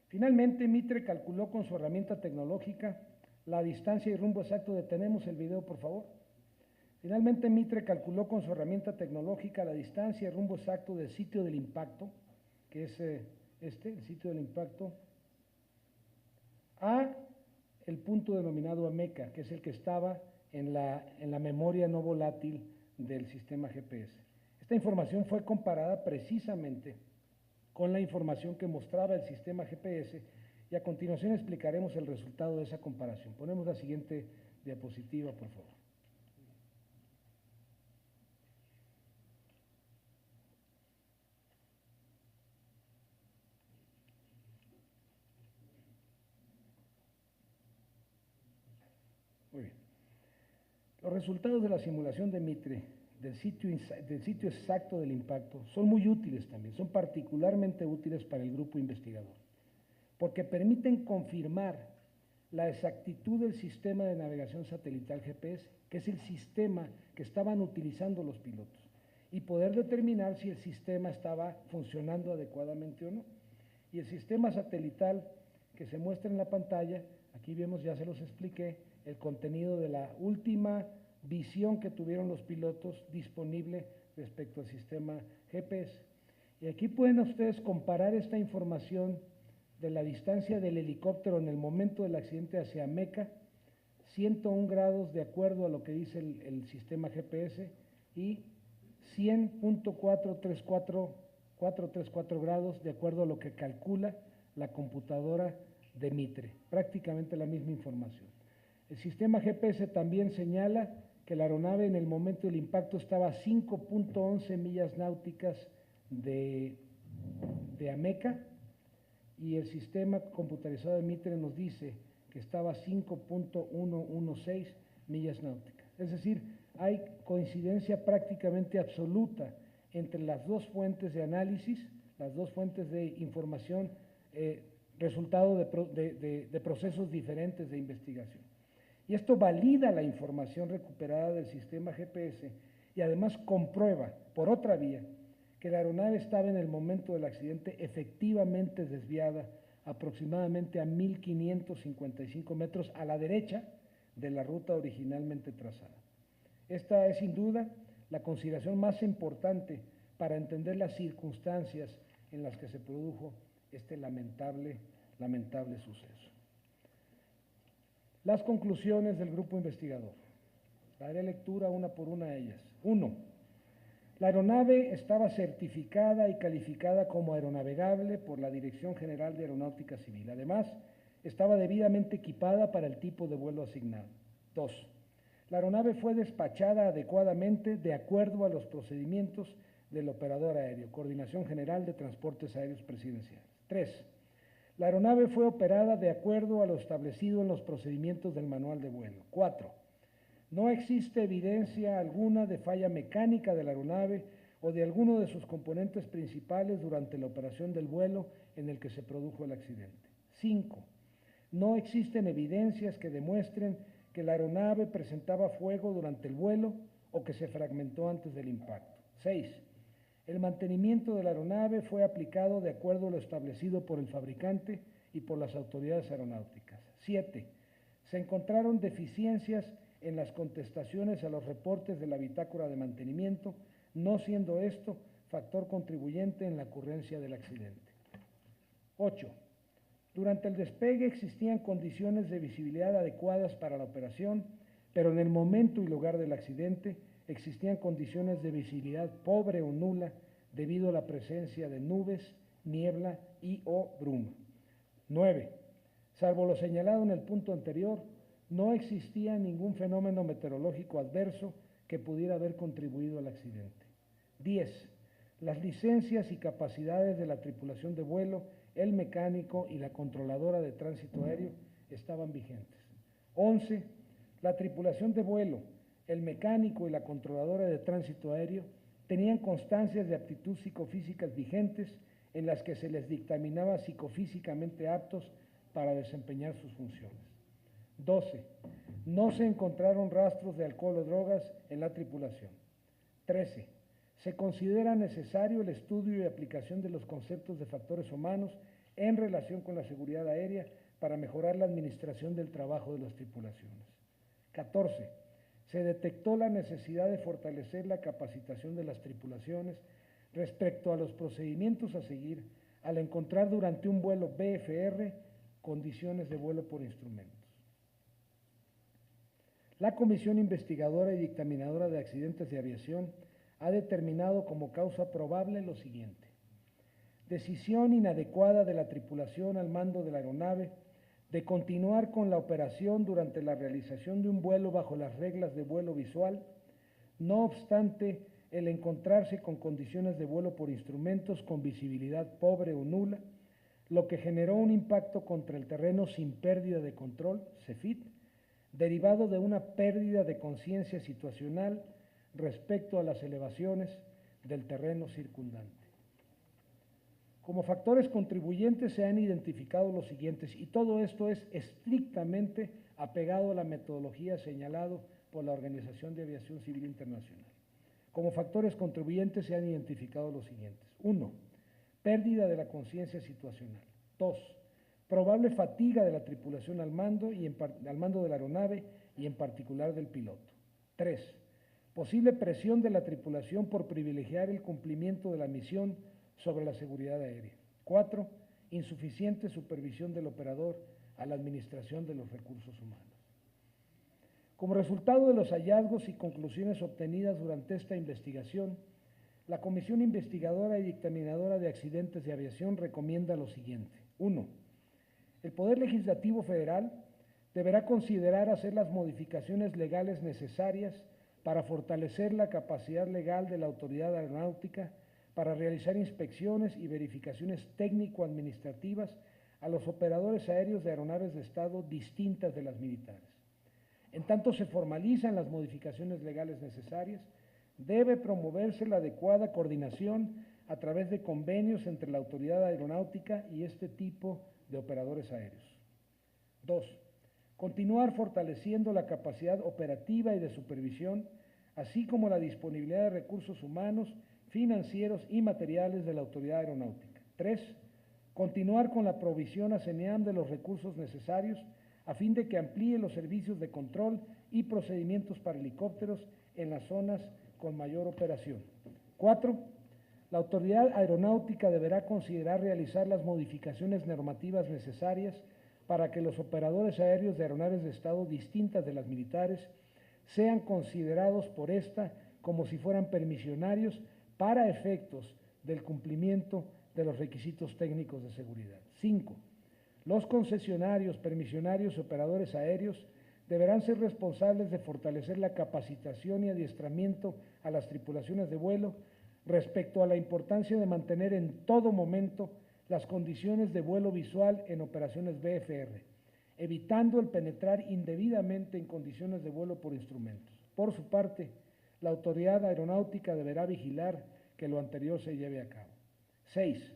Finalmente, Mitre calculó con su herramienta tecnológica la distancia y rumbo exacto. Detenemos el video, por favor. Finalmente, Mitre calculó con su herramienta tecnológica la distancia y rumbo exacto del sitio del impacto, que es el sitio del impacto, a el punto denominado Ameca, que es el que estaba en la memoria no volátil del sistema GPS. Esta información fue comparada precisamente con la información que mostraba el sistema GPS y a continuación explicaremos el resultado de esa comparación. Ponemos la siguiente diapositiva, por favor. Muy bien. Los resultados de la simulación de Mitre del sitio exacto del impacto son muy útiles también, son particularmente útiles para el grupo investigador, porque permiten confirmar la exactitud del sistema de navegación satelital GPS, que es el sistema que estaban utilizando los pilotos, y poder determinar si el sistema estaba funcionando adecuadamente o no. Y el sistema satelital que se muestra en la pantalla, aquí vemos, ya se los expliqué, el contenido de la última visión que tuvieron los pilotos disponible respecto al sistema GPS. Y aquí pueden ustedes comparar esta información de la distancia del helicóptero en el momento del accidente hacia Ameca, 101 grados de acuerdo a lo que dice el sistema GPS y 100.434 grados de acuerdo a lo que calcula la computadora de Mitre, prácticamente la misma información. El sistema GPS también señala que la aeronave en el momento del impacto estaba a 5.11 millas náuticas de Ameca y el sistema computarizado de Mitre nos dice que estaba a 5.116 millas náuticas. Es decir, hay coincidencia prácticamente absoluta entre las dos fuentes de análisis, las dos fuentes de información, resultado de procesos diferentes de investigación. Y esto valida la información recuperada del sistema GPS y además comprueba, por otra vía, que la aeronave estaba en el momento del accidente efectivamente desviada aproximadamente a 1.555 metros a la derecha de la ruta originalmente trazada. Esta es sin duda la consideración más importante para entender las circunstancias en las que se produjo este lamentable suceso. Las conclusiones del grupo investigador. Daré lectura una por una de ellas. 1. La aeronave estaba certificada y calificada como aeronavegable por la Dirección General de Aeronáutica Civil. Además, estaba debidamente equipada para el tipo de vuelo asignado. 2. La aeronave fue despachada adecuadamente de acuerdo a los procedimientos del operador aéreo, Coordinación General de Transportes Aéreos Presidenciales. 3. La aeronave fue operada de acuerdo a lo establecido en los procedimientos del manual de vuelo. 4. No existe evidencia alguna de falla mecánica de la aeronave o de alguno de sus componentes principales durante la operación del vuelo en el que se produjo el accidente. 5. No existen evidencias que demuestren que la aeronave presentaba fuego durante el vuelo o que se fragmentó antes del impacto. 6. El mantenimiento de la aeronave fue aplicado de acuerdo a lo establecido por el fabricante y por las autoridades aeronáuticas. 7. Se encontraron deficiencias en las contestaciones a los reportes de la bitácora de mantenimiento, no siendo esto factor contribuyente en la ocurrencia del accidente. 8. Durante el despegue existían condiciones de visibilidad adecuadas para la operación, pero en el momento y lugar del accidente existían condiciones de visibilidad pobre o nula debido a la presencia de nubes, niebla y o bruma. 9. Salvo lo señalado en el punto anterior, no existía ningún fenómeno meteorológico adverso que pudiera haber contribuido al accidente. 10. Las licencias y capacidades de la tripulación de vuelo, el mecánico y la controladora de tránsito aéreo estaban vigentes. 11. La tripulación de vuelo, el mecánico y la controladora de tránsito aéreo tenían constancias de aptitud psicofísicas vigentes en las que se les dictaminaba psicofísicamente aptos para desempeñar sus funciones. 12. No se encontraron rastros de alcohol o drogas en la tripulación. 13. Se considera necesario el estudio y aplicación de los conceptos de factores humanos en relación con la seguridad aérea para mejorar la administración del trabajo de las tripulaciones. 14. Se detectó la necesidad de fortalecer la capacitación de las tripulaciones respecto a los procedimientos a seguir al encontrar durante un vuelo BFR condiciones de vuelo por instrumentos. La Comisión Investigadora y Dictaminadora de Accidentes de Aviación ha determinado como causa probable lo siguiente: decisión inadecuada de la tripulación al mando de la aeronave de continuar con la operación durante la realización de un vuelo bajo las reglas de vuelo visual, no obstante el encontrarse con condiciones de vuelo por instrumentos con visibilidad pobre o nula, lo que generó un impacto contra el terreno sin pérdida de control, CEFIT, derivado de una pérdida de conciencia situacional respecto a las elevaciones del terreno circundante. Como factores contribuyentes se han identificado los siguientes, y todo esto es estrictamente apegado a la metodología señalada por la Organización de Aviación Civil Internacional. Como factores contribuyentes se han identificado los siguientes. 1. Pérdida de la conciencia situacional. 2. Probable fatiga de la tripulación al mando de la aeronave y en particular del piloto. 3. Posible presión de la tripulación por privilegiar el cumplimiento de la misión sobre la seguridad aérea. 4. Insuficiente supervisión del operador a la administración de los recursos humanos. Como resultado de los hallazgos y conclusiones obtenidas durante esta investigación, la Comisión Investigadora y Dictaminadora de Accidentes de Aviación recomienda lo siguiente. 1. El Poder Legislativo Federal deberá considerar hacer las modificaciones legales necesarias para fortalecer la capacidad legal de la Autoridad Aeronáutica para realizar inspecciones y verificaciones técnico-administrativas a los operadores aéreos de aeronaves de Estado distintas de las militares. En tanto se formalizan las modificaciones legales necesarias, debe promoverse la adecuada coordinación a través de convenios entre la Autoridad Aeronáutica y este tipo de operadores aéreos. 2. Continuar fortaleciendo la capacidad operativa y de supervisión, así como la disponibilidad de recursos humanos, financieros y materiales de la Autoridad Aeronáutica. 3. Continuar con la provisión a CENEAM de los recursos necesarios a fin de que amplíe los servicios de control y procedimientos para helicópteros en las zonas con mayor operación. 4. La Autoridad Aeronáutica deberá considerar realizar las modificaciones normativas necesarias para que los operadores aéreos de aeronaves de Estado distintas de las militares sean considerados por esta como si fueran permisionarios para efectos del cumplimiento de los requisitos técnicos de seguridad. 5. Los concesionarios, permisionarios y operadores aéreos deberán ser responsables de fortalecer la capacitación y adiestramiento a las tripulaciones de vuelo respecto a la importancia de mantener en todo momento las condiciones de vuelo visual en operaciones BFR, evitando el penetrar indebidamente en condiciones de vuelo por instrumentos. Por su parte, la Autoridad Aeronáutica deberá vigilar que lo anterior se lleve a cabo. 6.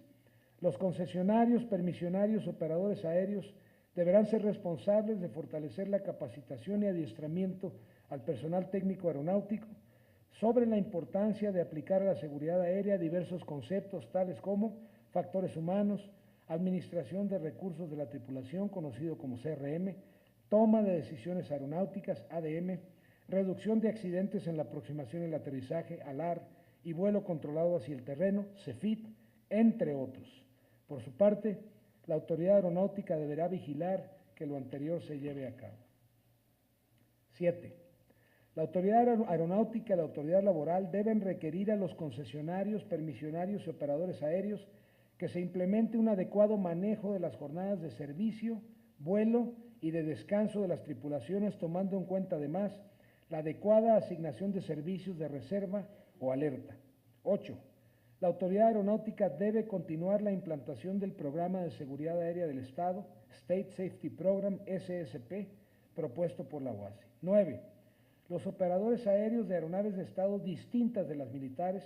Los concesionarios, permisionarios, operadores aéreos deberán ser responsables de fortalecer la capacitación y adiestramiento al personal técnico aeronáutico sobre la importancia de aplicar a la seguridad aérea diversos conceptos tales como factores humanos, administración de recursos de la tripulación, conocido como CRM, toma de decisiones aeronáuticas, ADM, reducción de accidentes en la aproximación y el aterrizaje, ALAR, y vuelo controlado hacia el terreno, CEFIT, entre otros. Por su parte, la Autoridad Aeronáutica deberá vigilar que lo anterior se lleve a cabo. 7. La Autoridad Aeronáutica y la Autoridad Laboral deben requerir a los concesionarios, permisionarios y operadores aéreos que se implemente un adecuado manejo de las jornadas de servicio, vuelo y de descanso de las tripulaciones, tomando en cuenta además la adecuada asignación de servicios de reserva o alerta. 8. La Autoridad Aeronáutica debe continuar la implantación del Programa de Seguridad Aérea del Estado, State Safety Program, SSP, propuesto por la OASI. 9. Los operadores aéreos de aeronaves de Estado distintas de las militares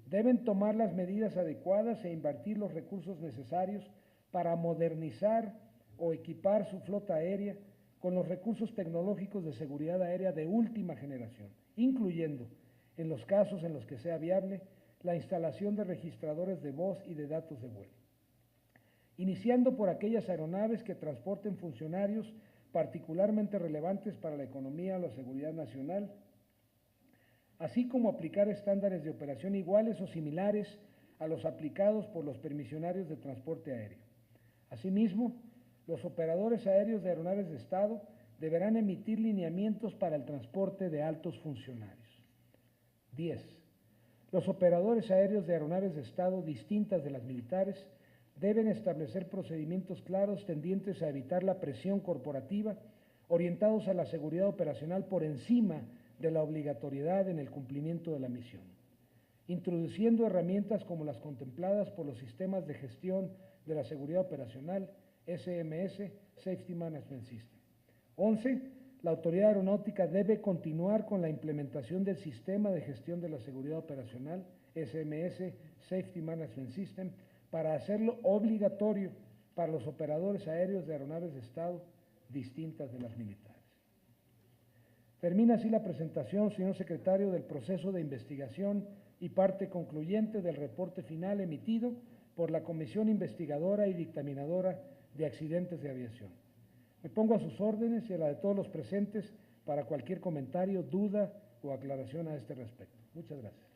deben tomar las medidas adecuadas e invertir los recursos necesarios para modernizar o equipar su flota aérea con los recursos tecnológicos de seguridad aérea de última generación, incluyendo, en los casos en los que sea viable, la instalación de registradores de voz y de datos de vuelo. Iniciando por aquellas aeronaves que transporten funcionarios particularmente relevantes para la economía o la seguridad nacional, así como aplicar estándares de operación iguales o similares a los aplicados por los permisionarios de transporte aéreo. Asimismo, los operadores aéreos de aeronaves de Estado deberán emitir lineamientos para el transporte de altos funcionarios. 10. Los operadores aéreos de aeronaves de Estado distintas de las militares deben establecer procedimientos claros tendientes a evitar la presión corporativa, orientados a la seguridad operacional por encima de la obligatoriedad en el cumplimiento de la misión, introduciendo herramientas como las contempladas por los sistemas de gestión de la seguridad operacional, SMS, Safety Management System. 11. La autoridad aeronáutica debe continuar con la implementación del sistema de gestión de la seguridad operacional, SMS, Safety Management System, para hacerlo obligatorio para los operadores aéreos de aeronaves de Estado distintas de las militares. Termina así la presentación, señor secretario, del proceso de investigación y parte concluyente del reporte final emitido por la Comisión Investigadora y Dictaminadora de Accidentes de Aviación. Me pongo a sus órdenes y a la de todos los presentes para cualquier comentario, duda o aclaración a este respecto. Muchas gracias.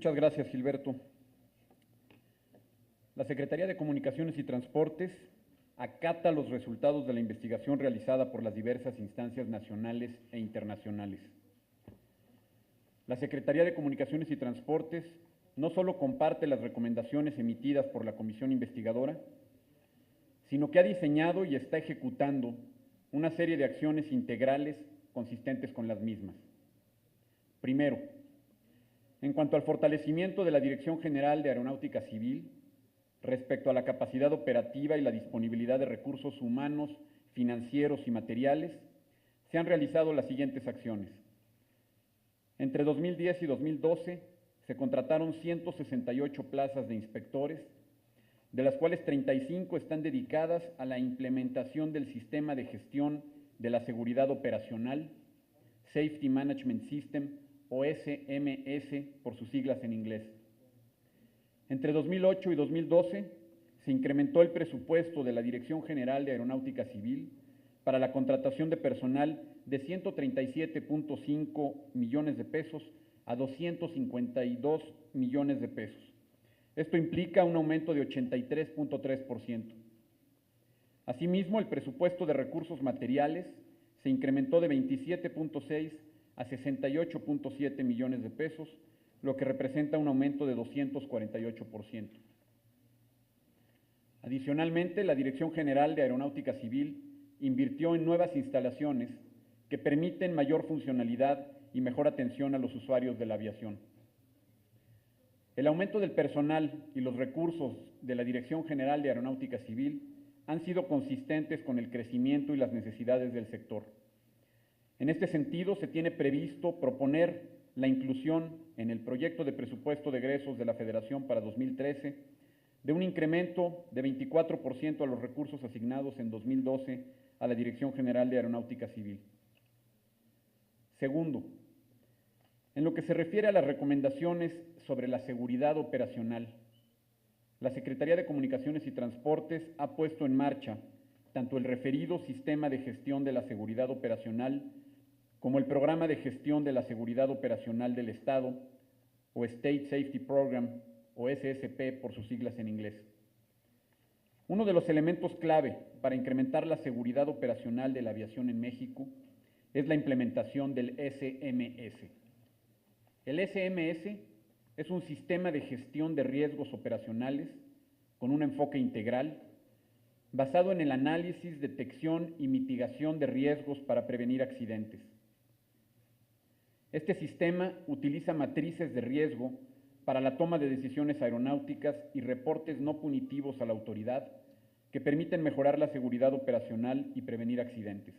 Muchas gracias, Gilberto. La Secretaría de Comunicaciones y Transportes acata los resultados de la investigación realizada por las diversas instancias nacionales e internacionales. La Secretaría de Comunicaciones y Transportes no solo comparte las recomendaciones emitidas por la Comisión Investigadora, sino que ha diseñado y está ejecutando una serie de acciones integrales consistentes con las mismas. Primero, en cuanto al fortalecimiento de la Dirección General de Aeronáutica Civil, respecto a la capacidad operativa y la disponibilidad de recursos humanos, financieros y materiales, se han realizado las siguientes acciones. Entre 2010 y 2012 se contrataron 168 plazas de inspectores, de las cuales 35 están dedicadas a la implementación del Sistema de Gestión de la Seguridad Operacional, Safety Management System, o SMS por sus siglas en inglés. Entre 2008 y 2012 se incrementó el presupuesto de la Dirección General de Aeronáutica Civil para la contratación de personal de 137.5 millones de pesos a 252 millones de pesos. Esto implica un aumento de 83.3%. Asimismo, el presupuesto de recursos materiales se incrementó de 27.6 a 68.7 millones de pesos, lo que representa un aumento de 248%. Adicionalmente, la Dirección General de Aeronáutica Civil invirtió en nuevas instalaciones que permiten mayor funcionalidad y mejor atención a los usuarios de la aviación. El aumento del personal y los recursos de la Dirección General de Aeronáutica Civil han sido consistentes con el crecimiento y las necesidades del sector. En este sentido, se tiene previsto proponer la inclusión en el proyecto de presupuesto de egresos de la Federación para 2013 de un incremento de 24% a los recursos asignados en 2012 a la Dirección General de Aeronáutica Civil. Segundo, en lo que se refiere a las recomendaciones sobre la seguridad operacional, la Secretaría de Comunicaciones y Transportes ha puesto en marcha tanto el referido Sistema de Gestión de la Seguridad Operacional como el Programa de Gestión de la Seguridad Operacional del Estado, o State Safety Program, o SSP por sus siglas en inglés. Uno de los elementos clave para incrementar la seguridad operacional de la aviación en México es la implementación del SMS. El SMS es un sistema de gestión de riesgos operacionales con un enfoque integral, basado en el análisis, detección y mitigación de riesgos para prevenir accidentes. Este sistema utiliza matrices de riesgo para la toma de decisiones aeronáuticas y reportes no punitivos a la autoridad que permiten mejorar la seguridad operacional y prevenir accidentes.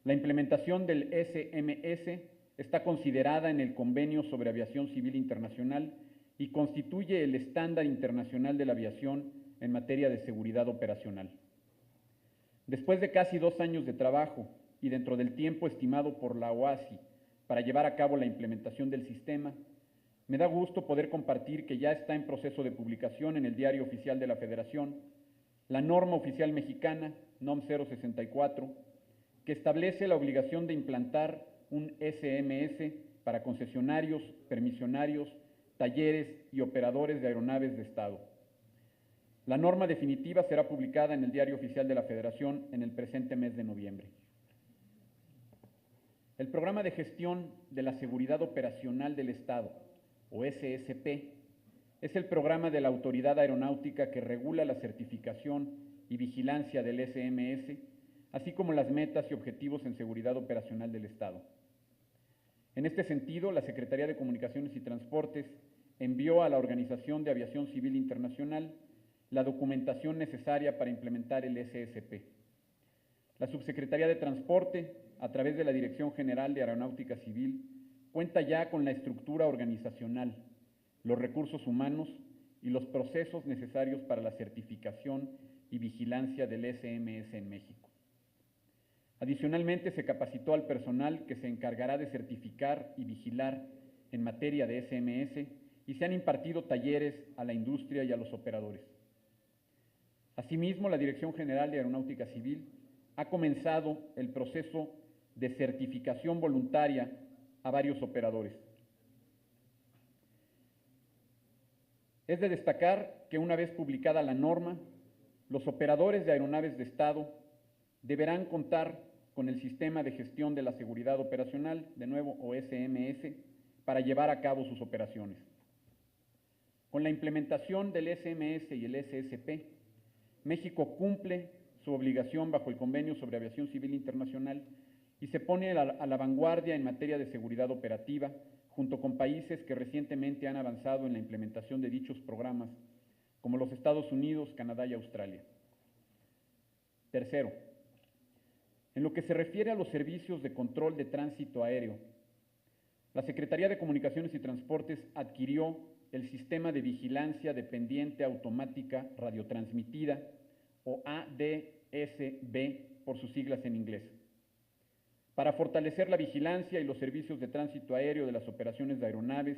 La implementación del SMS está considerada en el Convenio sobre Aviación Civil Internacional y constituye el estándar internacional de la aviación en materia de seguridad operacional. Después de casi 2 años de trabajo y dentro del tiempo estimado por la OASI para llevar a cabo la implementación del sistema, me da gusto poder compartir que ya está en proceso de publicación en el Diario Oficial de la Federación la norma oficial mexicana, NOM 064, que establece la obligación de implantar un SMS para concesionarios, permisionarios, talleres y operadores de aeronaves de Estado. La norma definitiva será publicada en el Diario Oficial de la Federación en el presente mes de noviembre. El Programa de Gestión de la Seguridad Operacional del Estado, o SSP, es el programa de la Autoridad Aeronáutica que regula la certificación y vigilancia del SMS, así como las metas y objetivos en seguridad operacional del Estado. En este sentido, la Secretaría de Comunicaciones y Transportes envió a la Organización de Aviación Civil Internacional la documentación necesaria para implementar el SSP. La Subsecretaría de Transporte, a través de la Dirección General de Aeronáutica Civil, cuenta ya con la estructura organizacional, los recursos humanos y los procesos necesarios para la certificación y vigilancia del SMS en México. Adicionalmente, se capacitó al personal que se encargará de certificar y vigilar en materia de SMS y se han impartido talleres a la industria y a los operadores. Asimismo, la Dirección General de Aeronáutica Civil ha comenzado el proceso de certificación voluntaria a varios operadores. Es de destacar que una vez publicada la norma, los operadores de aeronaves de Estado deberán contar con el Sistema de Gestión de la Seguridad Operacional, de nuevo, o SMS, para llevar a cabo sus operaciones. Con la implementación del SMS y el SSP, México cumple su obligación bajo el Convenio sobre Aviación Civil Internacional y se pone a la vanguardia en materia de seguridad operativa, junto con países que recientemente han avanzado en la implementación de dichos programas, como los Estados Unidos, Canadá y Australia. Tercero, en lo que se refiere a los servicios de control de tránsito aéreo, la Secretaría de Comunicaciones y Transportes adquirió el Sistema de Vigilancia Dependiente Automática Radiotransmitida, o ADSB por sus siglas en inglés, para fortalecer la vigilancia y los servicios de tránsito aéreo de las operaciones de aeronaves,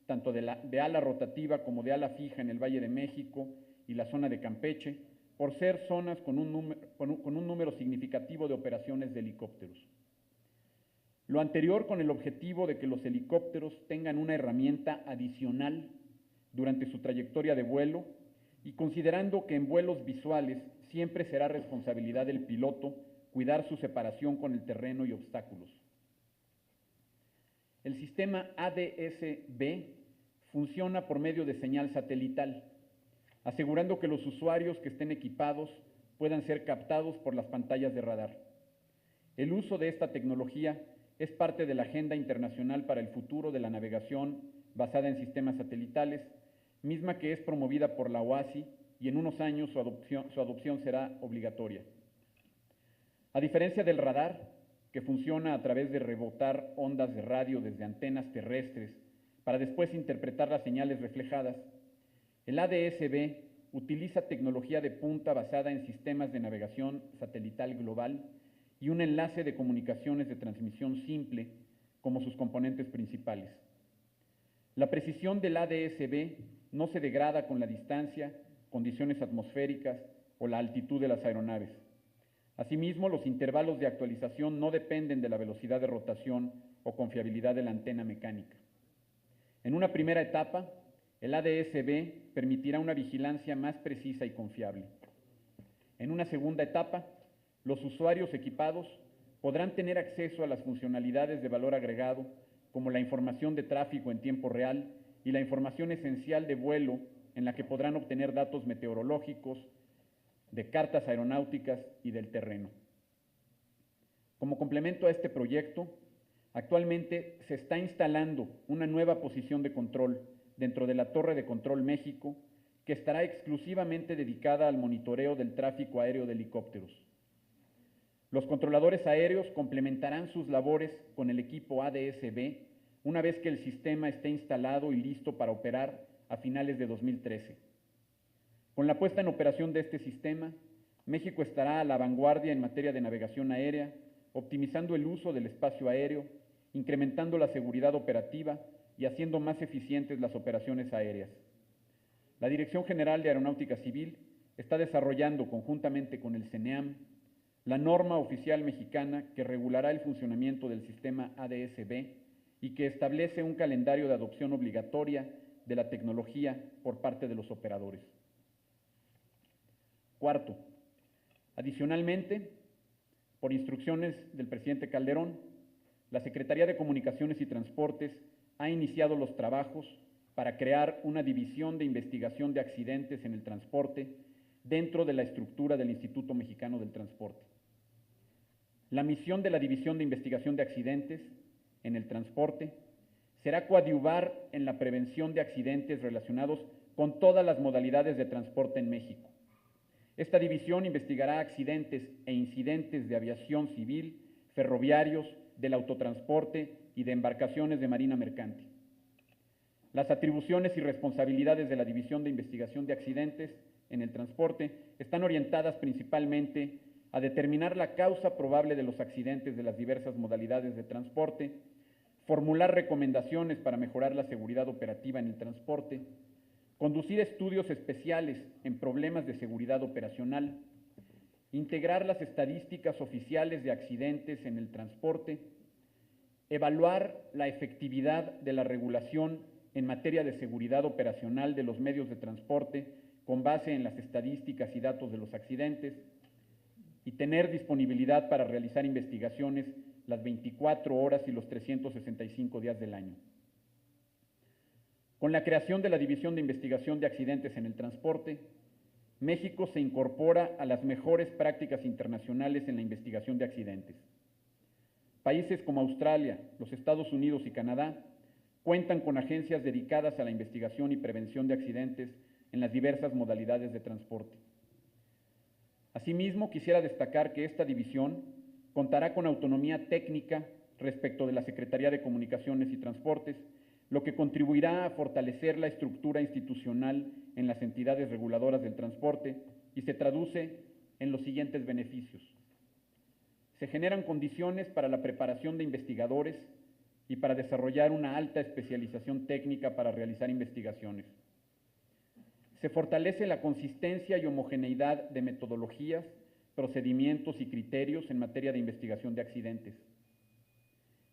tanto de ala rotativa como de ala fija en el Valle de México y la zona de Campeche, por ser zonas con un número significativo de operaciones de helicópteros. Lo anterior con el objetivo de que los helicópteros tengan una herramienta adicional durante su trayectoria de vuelo y considerando que en vuelos visuales siempre será responsabilidad del piloto cuidar su separación con el terreno y obstáculos. El sistema ADSB funciona por medio de señal satelital, asegurando que los usuarios que estén equipados puedan ser captados por las pantallas de radar. El uso de esta tecnología es parte de la Agenda Internacional para el Futuro de la Navegación basada en sistemas satelitales, misma que es promovida por la OASI y en unos años su adopción será obligatoria. A diferencia del radar, que funciona a través de rebotar ondas de radio desde antenas terrestres para después interpretar las señales reflejadas, el ADSB utiliza tecnología de punta basada en sistemas de navegación satelital global y un enlace de comunicaciones de transmisión simple como sus componentes principales. La precisión del ADSB no se degrada con la distancia, condiciones atmosféricas o la altitud de las aeronaves. Asimismo, los intervalos de actualización no dependen de la velocidad de rotación o confiabilidad de la antena mecánica. En una primera etapa, el ADSB permitirá una vigilancia más precisa y confiable. En una segunda etapa, los usuarios equipados podrán tener acceso a las funcionalidades de valor agregado, como la información de tráfico en tiempo real y la información esencial de vuelo en la que podrán obtener datos meteorológicos, de cartas aeronáuticas y del terreno. Como complemento a este proyecto, actualmente se está instalando una nueva posición de control dentro de la Torre de Control México, que estará exclusivamente dedicada al monitoreo del tráfico aéreo de helicópteros. Los controladores aéreos complementarán sus labores con el equipo ADS-B una vez que el sistema esté instalado y listo para operar a finales de 2013. Con la puesta en operación de este sistema, México estará a la vanguardia en materia de navegación aérea, optimizando el uso del espacio aéreo, incrementando la seguridad operativa y haciendo más eficientes las operaciones aéreas. La Dirección General de Aeronáutica Civil está desarrollando conjuntamente con el CENEAM la norma oficial mexicana que regulará el funcionamiento del sistema ADS-B y que establece un calendario de adopción obligatoria de la tecnología por parte de los operadores. Cuarto, adicionalmente, por instrucciones del presidente Calderón, la Secretaría de Comunicaciones y Transportes ha iniciado los trabajos para crear una división de investigación de accidentes en el transporte dentro de la estructura del Instituto Mexicano del Transporte. La misión de la División de Investigación de Accidentes en el Transporte será coadyuvar en la prevención de accidentes relacionados con todas las modalidades de transporte en México. Esta división investigará accidentes e incidentes de aviación civil, ferroviarios, del autotransporte y de embarcaciones de marina mercante. Las atribuciones y responsabilidades de la División de Investigación de Accidentes en el Transporte están orientadas principalmente a determinar la causa probable de los accidentes de las diversas modalidades de transporte, formular recomendaciones para mejorar la seguridad operativa en el transporte, conducir estudios especiales en problemas de seguridad operacional, integrar las estadísticas oficiales de accidentes en el transporte, evaluar la efectividad de la regulación en materia de seguridad operacional de los medios de transporte con base en las estadísticas y datos de los accidentes, y tener disponibilidad para realizar investigaciones las 24 horas y los 365 días del año. Con la creación de la División de Investigación de Accidentes en el Transporte, México se incorpora a las mejores prácticas internacionales en la investigación de accidentes. Países como Australia, los Estados Unidos y Canadá cuentan con agencias dedicadas a la investigación y prevención de accidentes en las diversas modalidades de transporte. Asimismo, quisiera destacar que esta división contará con autonomía técnica respecto de la Secretaría de Comunicaciones y Transportes, lo que contribuirá a fortalecer la estructura institucional en las entidades reguladoras del transporte y se traduce en los siguientes beneficios. Se generan condiciones para la preparación de investigadores y para desarrollar una alta especialización técnica para realizar investigaciones. Se fortalece la consistencia y homogeneidad de metodologías, procedimientos y criterios en materia de investigación de accidentes.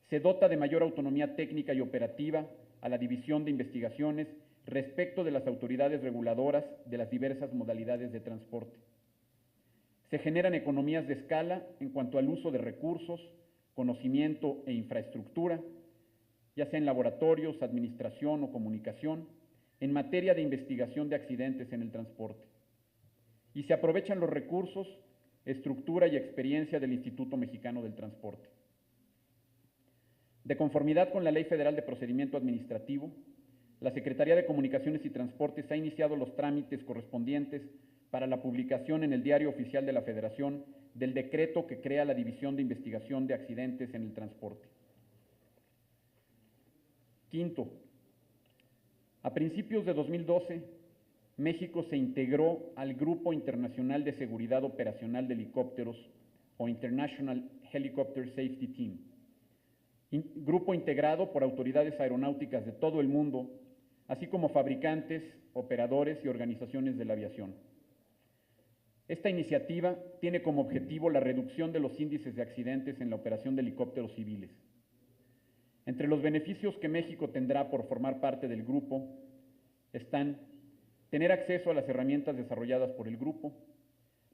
Se dota de mayor autonomía técnica y operativa a la División de Investigaciones respecto de las autoridades reguladoras de las diversas modalidades de transporte. Se generan economías de escala en cuanto al uso de recursos, conocimiento e infraestructura, ya sea en laboratorios, administración o comunicación, en materia de investigación de accidentes en el transporte. Y se aprovechan los recursos, estructura y experiencia del Instituto Mexicano del Transporte. De conformidad con la Ley Federal de Procedimiento Administrativo, la Secretaría de Comunicaciones y Transportes ha iniciado los trámites correspondientes para la publicación en el Diario Oficial de la Federación del decreto que crea la División de Investigación de Accidentes en el Transporte. Quinto, a principios de 2012, México se integró al Grupo Internacional de Seguridad Operacional de Helicópteros, o International Helicopter Safety Team, grupo integrado por autoridades aeronáuticas de todo el mundo, así como fabricantes, operadores y organizaciones de la aviación. Esta iniciativa tiene como objetivo la reducción de los índices de accidentes en la operación de helicópteros civiles. Entre los beneficios que México tendrá por formar parte del grupo están tener acceso a las herramientas desarrolladas por el grupo,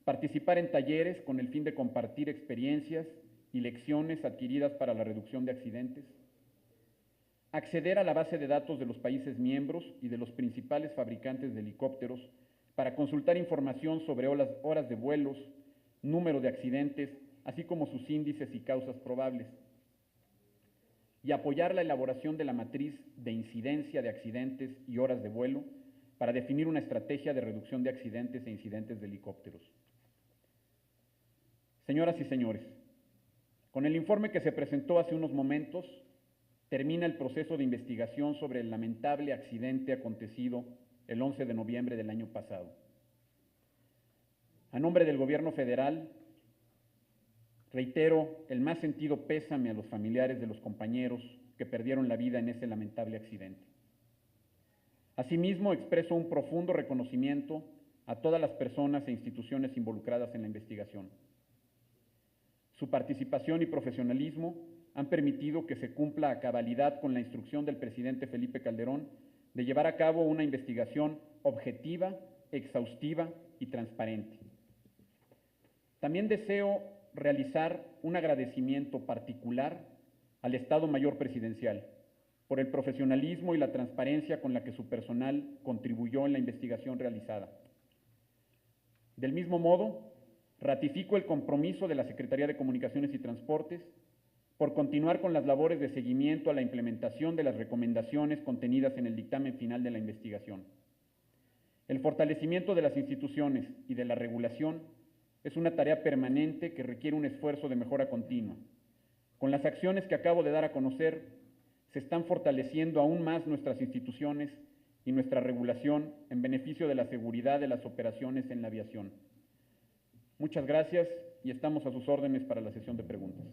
participar en talleres con el fin de compartir experiencias y lecciones adquiridas para la reducción de accidentes, acceder a la base de datos de los países miembros y de los principales fabricantes de helicópteros para consultar información sobre horas de vuelos, número de accidentes, así como sus índices y causas probables, y apoyar la elaboración de la matriz de incidencia de accidentes y horas de vuelo para definir una estrategia de reducción de accidentes e incidentes de helicópteros. Señoras y señores, con el informe que se presentó hace unos momentos, termina el proceso de investigación sobre el lamentable accidente acontecido el 11 de noviembre del año pasado. A nombre del Gobierno federal, reitero el más sentido pésame a los familiares de los compañeros que perdieron la vida en ese lamentable accidente. Asimismo, expreso un profundo reconocimiento a todas las personas e instituciones involucradas en la investigación. Su participación y profesionalismo han permitido que se cumpla a cabalidad con la instrucción del presidente Felipe Calderón de llevar a cabo una investigación objetiva, exhaustiva y transparente. También deseo realizar un agradecimiento particular al Estado Mayor Presidencial por el profesionalismo y la transparencia con la que su personal contribuyó en la investigación realizada. Del mismo modo, ratifico el compromiso de la Secretaría de Comunicaciones y Transportes por continuar con las labores de seguimiento a la implementación de las recomendaciones contenidas en el dictamen final de la investigación. El fortalecimiento de las instituciones y de la regulación es una tarea permanente que requiere un esfuerzo de mejora continua. Con las acciones que acabo de dar a conocer, se están fortaleciendo aún más nuestras instituciones y nuestra regulación en beneficio de la seguridad de las operaciones en la aviación. Muchas gracias y estamos a sus órdenes para la sesión de preguntas.